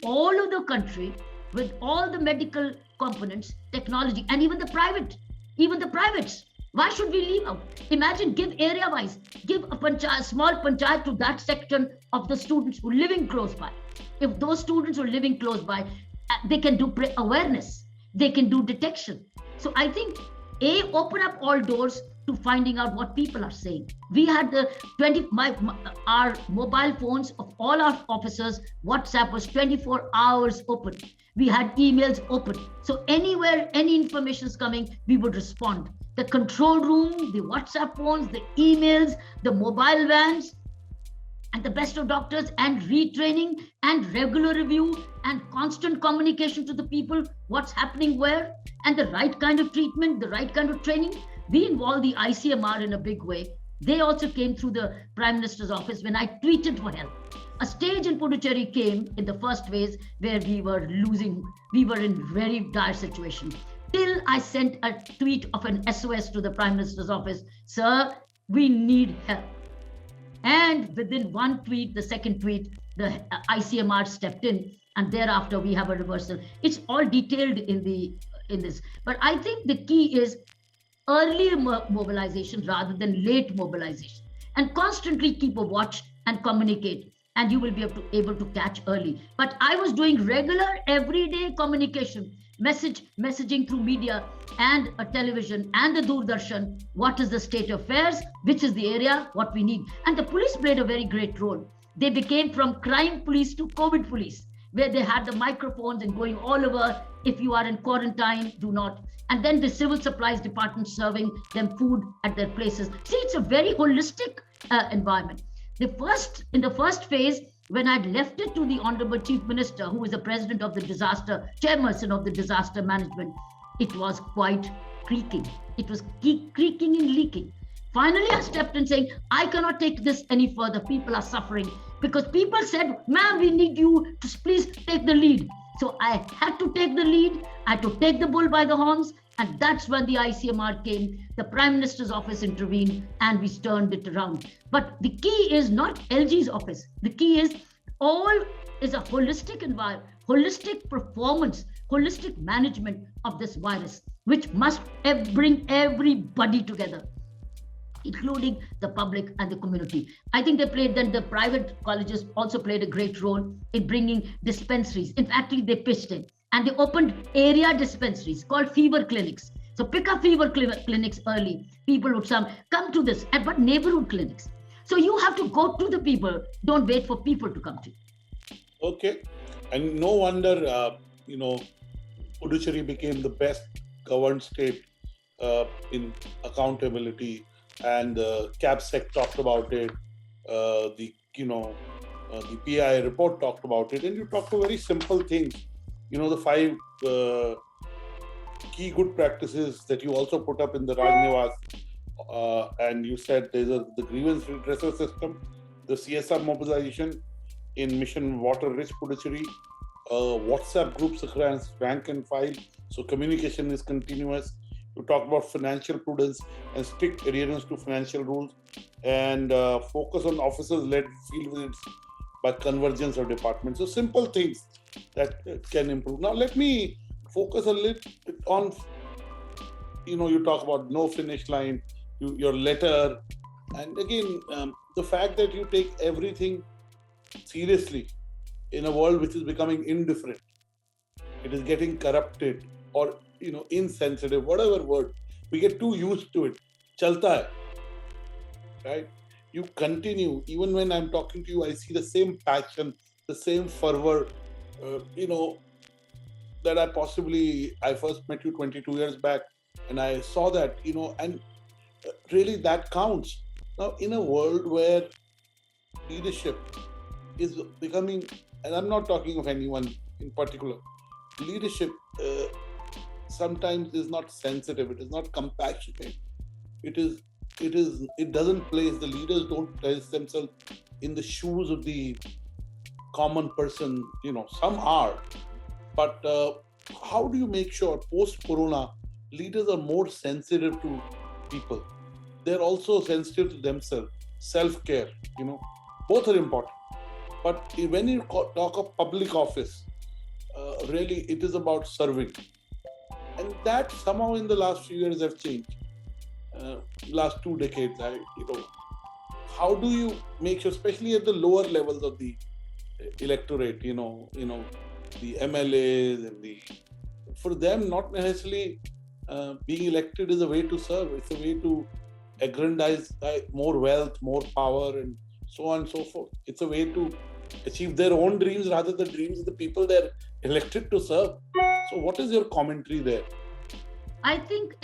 all of the country with all the medical components, technology, and even the privates. Why should we leave out? Imagine, give area-wise, give a small panchayat to that section of the students who are living close by. If those students are living close by, they can do awareness, they can do detection. So I think, open up all doors to finding out what people are saying. We had our mobile phones of all our officers, WhatsApp was 24 hours open. We had emails open. So anywhere, any information is coming, we would respond. The control room, the WhatsApp phones, the emails, the mobile vans, and the best of doctors, and retraining and regular review and constant communication to the people, what's happening where, and the right kind of treatment, the right kind of training. We involved the ICMR in a big way. They also came through the Prime Minister's office when I tweeted for help. A stage in Puducherry came in the first phase where we were in very dire situation. Till I sent a tweet of an SOS to the Prime Minister's office, sir, we need help. And within one tweet, the second tweet, the ICMR stepped in, and thereafter we have a reversal. It's all detailed in this. But I think the key is early mobilization rather than late mobilization, and constantly keep a watch and communicate, and you will be able to catch early. But I was doing regular everyday communication, messaging through media and a television and the Doordarshan, what is the state of affairs, which is the area, what we need. And the police played a very great role. They became from crime police to COVID police, where they had the microphones and going all over. If you are in quarantine, do not. And then the civil supplies department serving them food at their places. See, it's a very holistic environment. In the first phase, When I'd left it to the Honorable Chief Minister, who is the president of the disaster, chairperson of the disaster management, it was quite creaking. It was creaking and leaking. Finally, I stepped in saying, I cannot take this any further. People are suffering, because people said, ma'am, we need you to please take the lead. So I had to take the lead. I had to take the bull by the horns. And that's when the ICMR came, the Prime Minister's office intervened, and we turned it around. But the key is not LG's office. The key is all is a holistic environment, holistic performance, holistic management of this virus, which must bring everybody together, including the public and the community. I think the private colleges also played a great role in bringing dispensaries. In fact, they pitched in. And they opened area dispensaries called fever clinics. So pick up fever clinics early. People would come to this, but neighborhood clinics. So you have to go to the people. Don't wait for people to come to you. Okay. And no wonder, Puducherry became the best governed state in accountability. And CAPSEC talked about it. The PI report talked about it. And you talked about very simple things. The 5 key good practices that you also put up in the Raj Nivas, and you said there's the grievance redressal system, the CSR mobilization in Mission Water Rich Puducherry, WhatsApp groups across rank and file, so communication is continuous. You talk about financial prudence and strict adherence to financial rules, and focus on officers-led field visits by convergence of departments. So simple things that can improve. Now let me focus a little bit on, you talk about no finish line, your letter, and again, the fact that you take everything seriously in a world which is becoming indifferent. It is getting corrupted or, insensitive, whatever word. We get too used to it. Chalta hai, right? You continue. Even when I'm talking to you, I see the same passion, the same fervor, that I first met you 22 years back, and I saw that, and really that counts. Now, in a world where leadership is becoming, and I'm not talking of anyone in particular, leadership sometimes is not sensitive, it is not compassionate, it doesn't place, the leaders don't place themselves in the shoes of the common person, some are, but how do you make sure post-corona leaders are more sensitive to people? They're also sensitive to themselves, self-care, both are important. But when you talk of public office, really it is about serving. And that somehow in the last few years have changed. Last 2 decades, how do you make sure, especially at the lower levels of the electorate, the MLAs and for them, not necessarily being elected is a way to serve. It's a way to aggrandize more wealth, more power, and so on and so forth. It's a way to achieve their own dreams rather than the dreams of the people they're elected to serve. So what is your commentary there? I think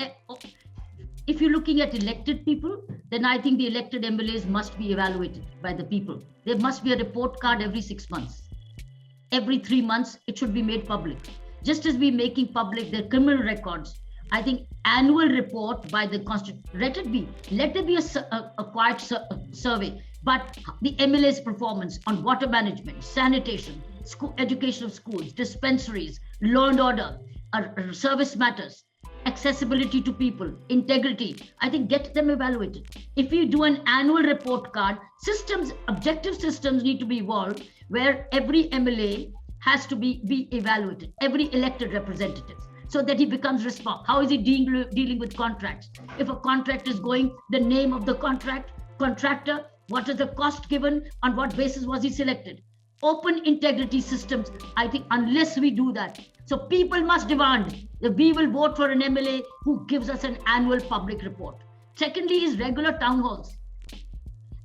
if you're looking at elected people, then I think the elected MLAs must be evaluated by the people. There must be a report card every 6 months. Every 3 months, it should be made public. Just as we're making public their criminal records, I think annual report by the Constitution, let there be a quiet survey, but the MLA's performance on water management, sanitation, school, education of schools, dispensaries, law and order, service matters, accessibility to people, integrity, I think get them evaluated. If you do an annual report card, objective systems need to be evolved where every MLA has to be evaluated, every elected representative, so that he becomes responsible. How is he dealing with contracts? If a contract is going, the name of the contractor, what is the cost given, on what basis was he selected? Open integrity systems, I think unless we do that, so people must demand that we will vote for an MLA who gives us an annual public report. Secondly is regular town halls.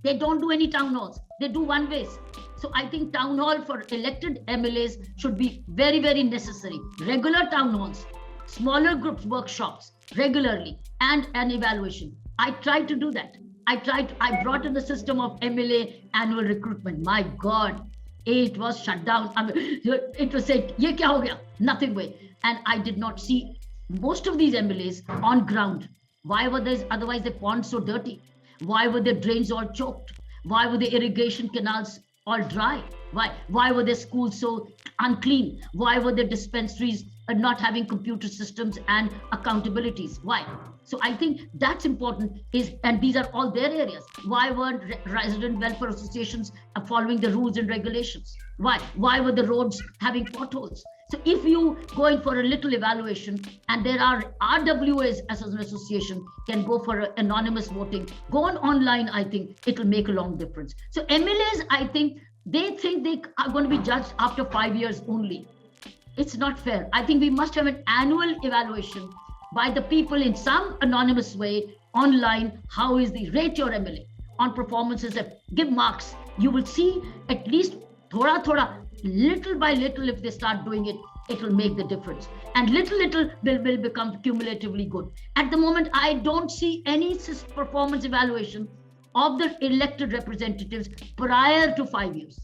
They don't do any town halls. They do one ways. So I think town hall for elected MLAs should be very, very necessary. Regular town halls, smaller groups, workshops regularly, and an evaluation. I tried to do that. I brought in the system of MLA annual recruitment. My God, It was shut down. I mean, it was said, "Ye kya ho gaya?" Nothing way. And I did not see most of these MLAs on ground. Why were these otherwise the ponds so dirty? Why were the drains all choked? Why were the irrigation canals all dry? Why were the schools so unclean? Why were the dispensaries not having computer systems and accountabilities? Why? So I think that's important. And these are all their areas. Why weren't resident welfare associations following the rules and regulations? Why were the roads having potholes? So if you go in for a little evaluation, and there are RWAs as an association can go for anonymous voting, go on online, I think it'll make a long difference. So MLAs, I think they are going to be judged after 5 years only. It's not fair. I think we must have an annual evaluation by the people in some anonymous way online. How is the rate your MLA on performances? Give marks. You will see at least thoda, little by little, if they start doing it, it will make the difference. And little will become cumulatively good. At the moment, I don't see any performance evaluation of the elected representatives prior to 5 years.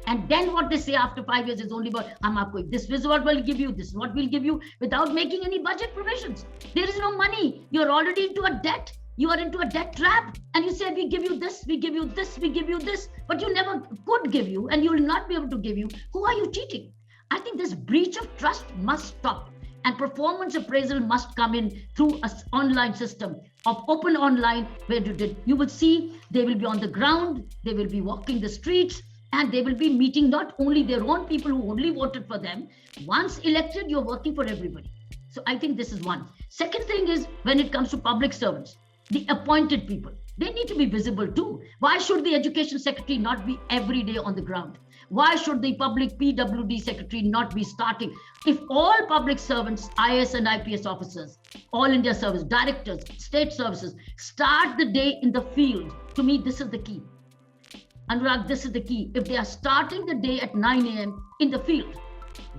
And then what they say after 5 years is only about, this is what we'll give you, this is what we'll give you, without making any budget provisions. There is no money. You're already into a debt. You are into a debt trap, and you say, we give you this, we give you this, we give you this, but you never could give you, and you will not be able to give you. Who are you cheating? I think this breach of trust must stop, and performance appraisal must come in through an online system of open online, where you will see they will be on the ground, they will be walking the streets, and they will be meeting not only their own people who only voted for them. Once elected, you're working for everybody. So I think this is one. Second thing is, when it comes to public servants, the appointed people, they need to be visible too. Why should the education secretary not be every day on the ground? Why should the public PWD secretary not be starting? If all public servants, IAS and IPS officers, all India service, directors, state services, start the day in the field, to me, this is the key. Anurag, this is the key. If they are starting the day at 9 a.m. in the field,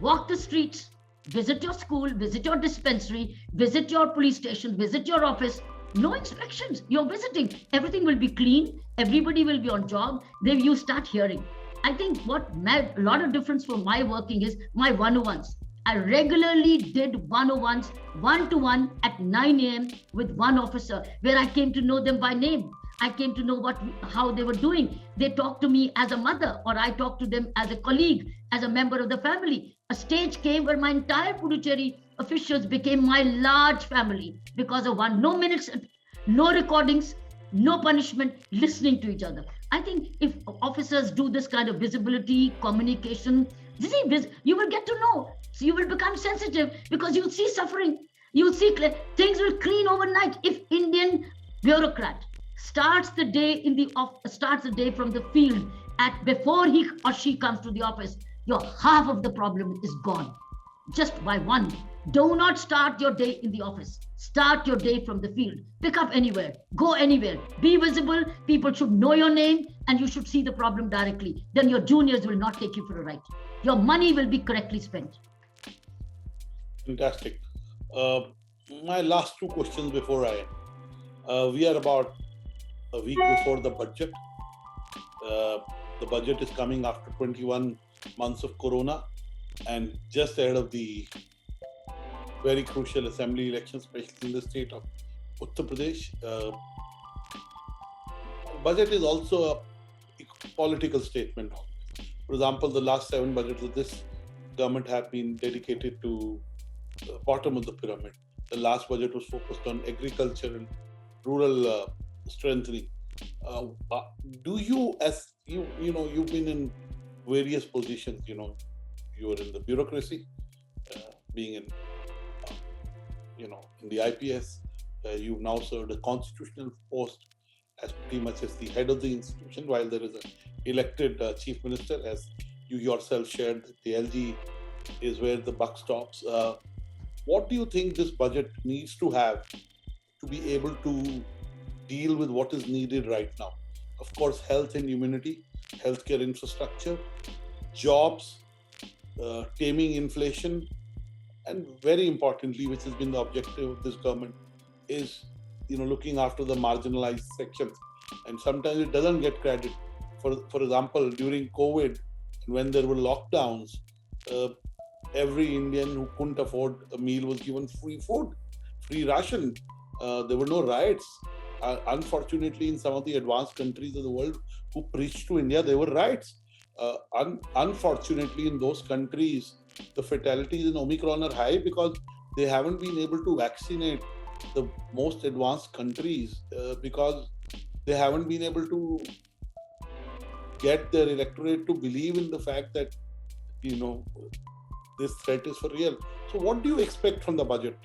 walk the streets, visit your school, visit your dispensary, visit your police station, visit your office. No inspections. You're visiting. Everything will be clean. Everybody will be on job. Then you start hearing. I think what made a lot of difference for my working is my 101s. I regularly did 101s, one-to-one at 9 a.m. with one officer, where I came to know them by name. I came to know how they were doing. They talked to me as a mother, or I talked to them as a colleague, as a member of the family. A stage came where my entire Puducherry officials became my large family because of one. No minutes, no recordings, no punishment, listening to each other. I think if officers do this kind of visibility, communication, you will get to know. So you will become sensitive, because you'll see suffering. You'll see things will clean overnight. If Indian bureaucrat starts the day from the field before he or she comes to the office, your half of the problem is gone, just by one. Do not start your day in the office. Start your day from the field. Pick up anywhere. Go anywhere. Be visible. People should know your name, and you should see the problem directly. Then your juniors will not take you for a ride. Your money will be correctly spent. Fantastic. My last two questions before I end. We are about a week before the budget. The budget is coming after 21 months of Corona, and just ahead of the very crucial assembly elections, especially in the state of Uttar Pradesh. Budget is also a political statement. For example, the last 7 budgets of this government have been dedicated to the bottom of the pyramid. The last budget was focused on agriculture and rural strengthening. Do you, as you've been in various positions. You were in the bureaucracy, being in in the IPS. You've now served a constitutional post as pretty much as the head of the institution, while there is an elected chief minister, as you yourself shared. The LG is where the buck stops. What do you think this budget needs to have to be able to deal with what is needed right now? Of course, health and immunity, healthcare infrastructure, jobs, taming inflation, and very importantly, which has been the objective of this government, is looking after the marginalized sections. And sometimes it doesn't get credit For example, during COVID, when there were lockdowns, uh, every Indian who couldn't afford a meal was given free food, free ration. There were no riots. Unfortunately, in some of the advanced countries of the world who preached to India, there were riots. Unfortunately, in those countries, the fatalities in Omicron are high because they haven't been able to vaccinate the most advanced countries because they haven't been able to get their electorate to believe in the fact that, you know, this threat is for real. So what do you expect from the budget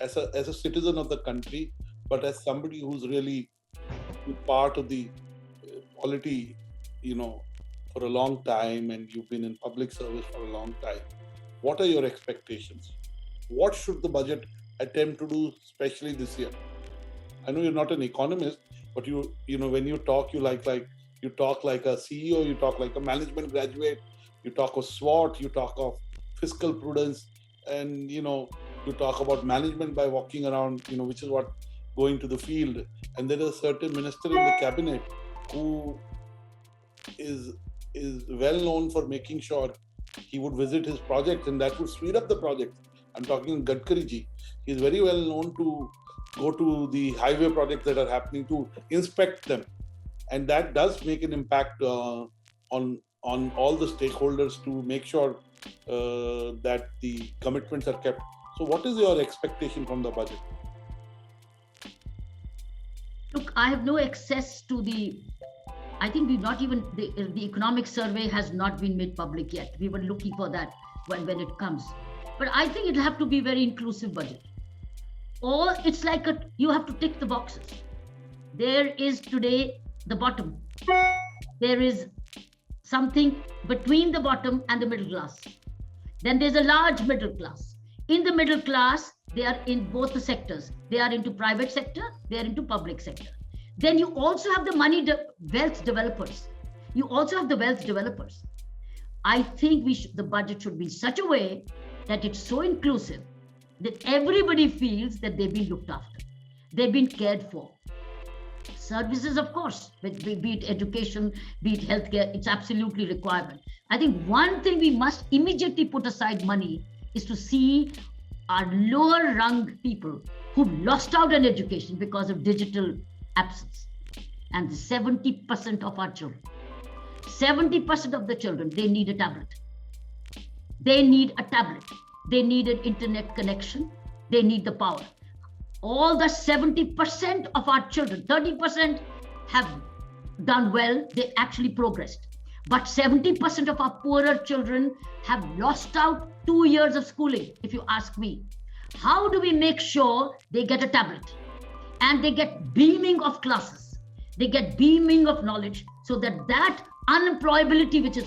as a citizen of the country, but as somebody who's really part of the polity, for a long time, and you've been in public service for a long time? What are your expectations? What should the budget attempt to do, especially this year? I know you're not an economist, but when you talk, you talk like a CEO, you talk like a management graduate, you talk of SWOT, you talk of fiscal prudence, and you talk about management by walking around, which is what going to the field. And there is a certain minister in the cabinet who is well known for making sure he would visit his projects, and that would speed up the projects. I'm talking Gadkari ji. He's very well known to go to the highway projects that are happening to inspect them, and that does make an impact on all the stakeholders to make sure that the commitments are kept. So, what is your expectation from the budget? Look, I have no access to the. I think we've not even the economic survey has not been made public yet. We were looking for that when it comes, but I think it'll have to be very inclusive budget. Or it's like you have to tick the boxes. There is today the bottom. There is something between the bottom and the middle class. Then there's a large middle class. In the middle class, they are in both the sectors. They are into private sector, they are into public sector. Then you also have the wealth developers. You also have the wealth developers. I think the budget should be in such a way that it's so inclusive that everybody feels that they've been looked after, they've been cared for. Services, of course, be it education, be it healthcare, it's absolutely requirement. I think one thing we must immediately put aside money is to see our lower rung people who've lost out on education because of digital absence. And 70% of our children, 70% of the children, they need a tablet. They need a tablet. They need an internet connection. They need the power. All the 70% of our children, 30% have done well. They actually progressed. But 70% of our poorer children have lost out 2 years of schooling, if you ask me. How do we make sure they get a tablet and they get beaming of classes? They get beaming of knowledge so that unemployability, which is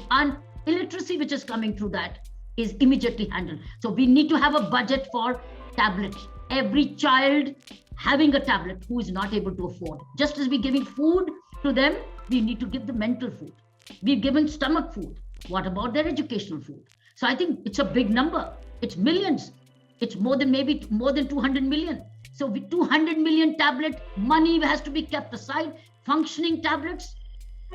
illiteracy, which is coming through that, is immediately handled. So we need to have a budget for tablets. Every child having a tablet who is not able to afford. Just as we're giving food to them, we need to give them mental food. We've given stomach food. What about their educational food? So I think it's a big number. It's millions. It's more than 200 million. So with 200 million tablet, money has to be kept aside. Functioning tablets,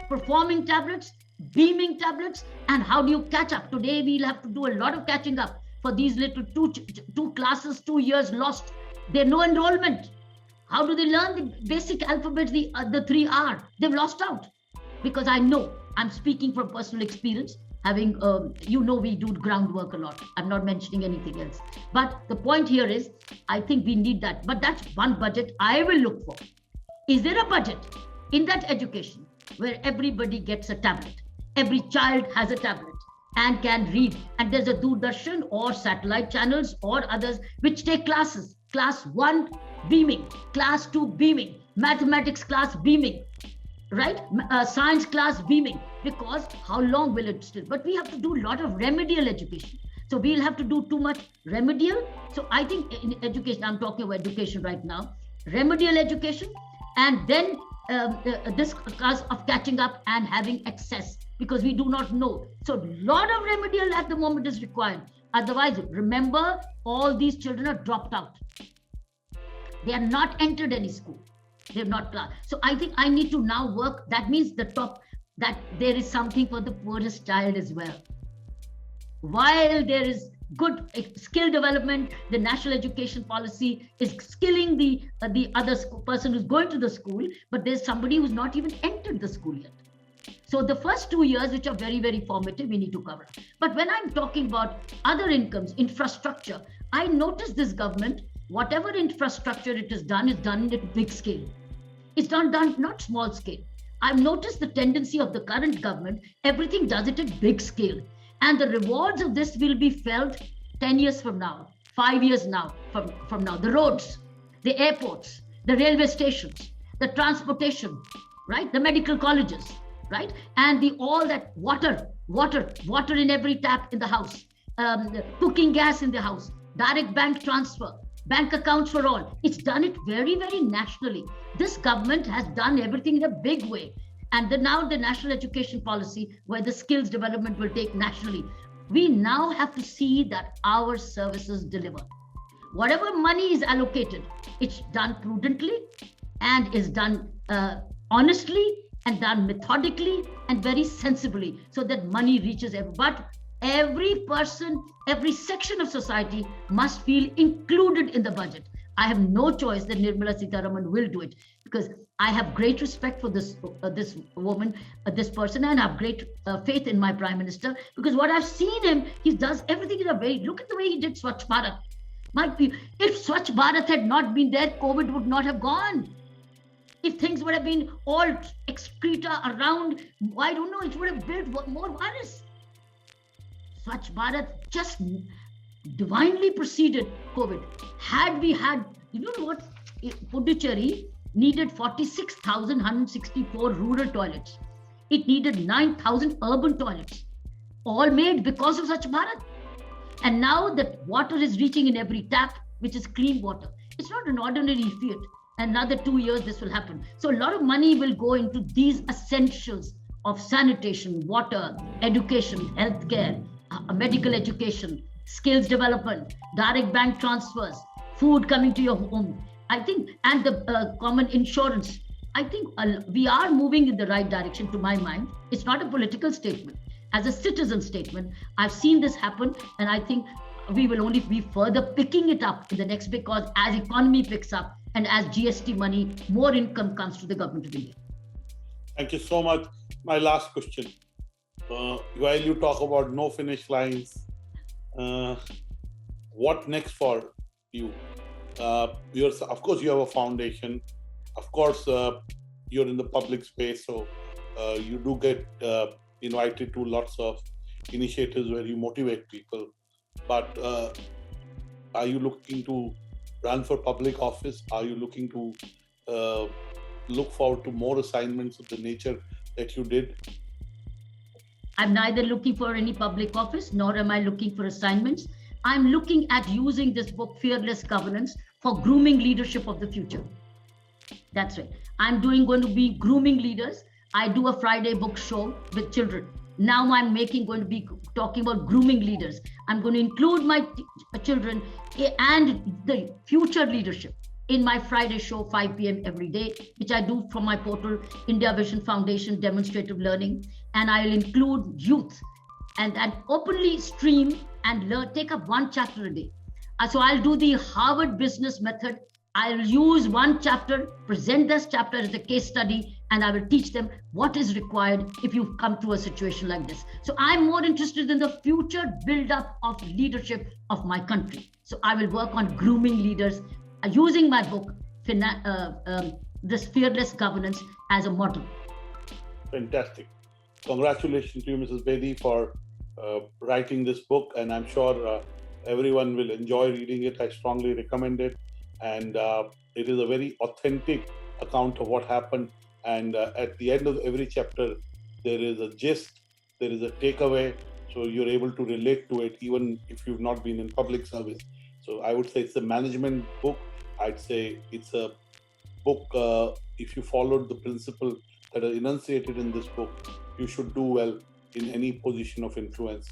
performing tablets, beaming tablets. And how do you catch up? Today we'll have to do a lot of catching up for these little two classes, 2 years lost. There's no enrollment. How do they learn the basic alphabets, the 3R? They've lost out. Because I know, I'm speaking from personal experience, having, we do groundwork a lot. I'm not mentioning anything else. But the point here is, I think we need that. But that's one budget I will look for. Is there a budget in that education where everybody gets a tablet? Every child has a tablet and can read. And there's a Doordarshan or satellite channels or others which take classes. Class 1 beaming, class 2 beaming, mathematics class beaming, right? Science class beaming, because how long will it still? But we have to do a lot of remedial education. So we'll have to do too much remedial. So I think in education, I'm talking about education right now, remedial education, and then this cause of catching up and having access, because we do not know. So a lot of remedial at the moment is required. Otherwise, remember, all these children are dropped out. They are not entered any school. They've not. So I think I need to now work. That means the that there is something for the poorest child as well. While there is good skill development, the national education policy is skilling the other person who's going to the school, but there's somebody who's not even entered the school yet. So the first 2 years, which are very, very formative, we need to cover. But when I'm talking about other incomes, infrastructure, I notice this government, whatever infrastructure it is done at big scale. It's done not small scale. I've noticed the tendency of the current government, everything does it at big scale. And the rewards of this will be felt 10 years from now, 5 years now, from now. The roads, the airports, the railway stations, the transportation, right? The medical colleges, right? And all that water in every tap in the house, cooking gas in the house, direct bank transfer, bank accounts for all. It's done it very, very nationally. This government has done everything in a big way. And now the national education policy, where the skills development will take nationally, we now have to see that our services deliver. Whatever money is allocated, it's done prudently and is done honestly and done methodically and very sensibly, so that money reaches everyone. But every person, every section of society must feel included in the budget. I have no choice that Nirmala Sitharaman will do it, because I have great respect for this woman, this person, and I have great faith in my Prime Minister, because what I've seen him, he does everything in a way. Look at the way he did Swachh Bharat. If Swachh Bharat had not been there, COVID would not have gone. If things would have been all excreta around, I don't know, it would have built more virus. Swachh Bharat just divinely preceded COVID. Had we had, you know what, Puducherry needed 46,164 rural toilets. It needed 9,000 urban toilets, all made because of Swachh Bharat. And now that water is reaching in every tap, which is clean water. It's not an ordinary feat. Another 2 years, this will happen. So a lot of money will go into these essentials of sanitation, water, education, healthcare, medical education, skills development, direct bank transfers, food coming to your home. I think, and the common insurance. I think we are moving in the right direction, to my mind. It's not a political statement. As a citizen statement, I've seen this happen, and I think we will only be further picking it up in the next, because as economy picks up and as GST money, more income comes to the government of India. Thank you so much. My last question. While you talk about no finish lines, what next for you? Of course, you have a foundation. Of course, you're in the public space, so you do get invited to lots of initiatives where you motivate people. But are you looking to run for public office? Are you looking to look forward to more assignments of the nature that you did? I'm neither looking for any public office, nor am I looking for assignments. I'm looking at using this book, Fearless Governance, for grooming leadership of the future. That's right. I'm going to be grooming leaders. I do a Friday book show with children. Now I'm going to be talking about grooming leaders. I'm going to include my children and the future leadership in my Friday show, 5 p.m. every day, which I do from my portal, India Vision Foundation Demonstrative Learning. And I'll include youth and openly stream and take up one chapter a day. So I'll do the Harvard Business Method. I'll use one chapter, present this chapter as a case study, and I will teach them what is required if you come to a situation like this. So I'm more interested in the future build-up of leadership of my country. So I will work on grooming leaders using my book, this Fearless Governance, as a model. Fantastic. Congratulations to you, Mrs. Bedi, for writing this book, and I'm sure everyone will enjoy reading it. I strongly recommend it. And it is a very authentic account of what happened. And at the end of every chapter, there is a gist, there is a takeaway. So you're able to relate to it, even if you've not been in public service. So I would say it's a management book. I'd say it's a book, if you followed the principles that are enunciated in this book, you should do well in any position of influence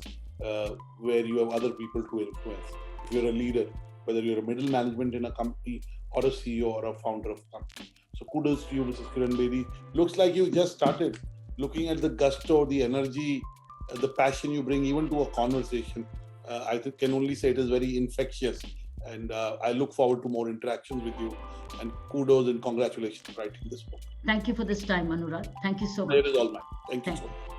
where you have other people to influence. If you're a leader, whether you're a middle management in a company or a CEO or a founder of a company. So kudos to you, Mrs. Kiran Bedi. Looks like you just started. looking at the gusto, the energy, the passion you bring even to a conversation. I can only say it is very infectious. And I look forward to more interactions with you. And kudos and congratulations for writing this book. Thank you for this time, Anurag. Thank you so much. It is all mine. Thank you so much.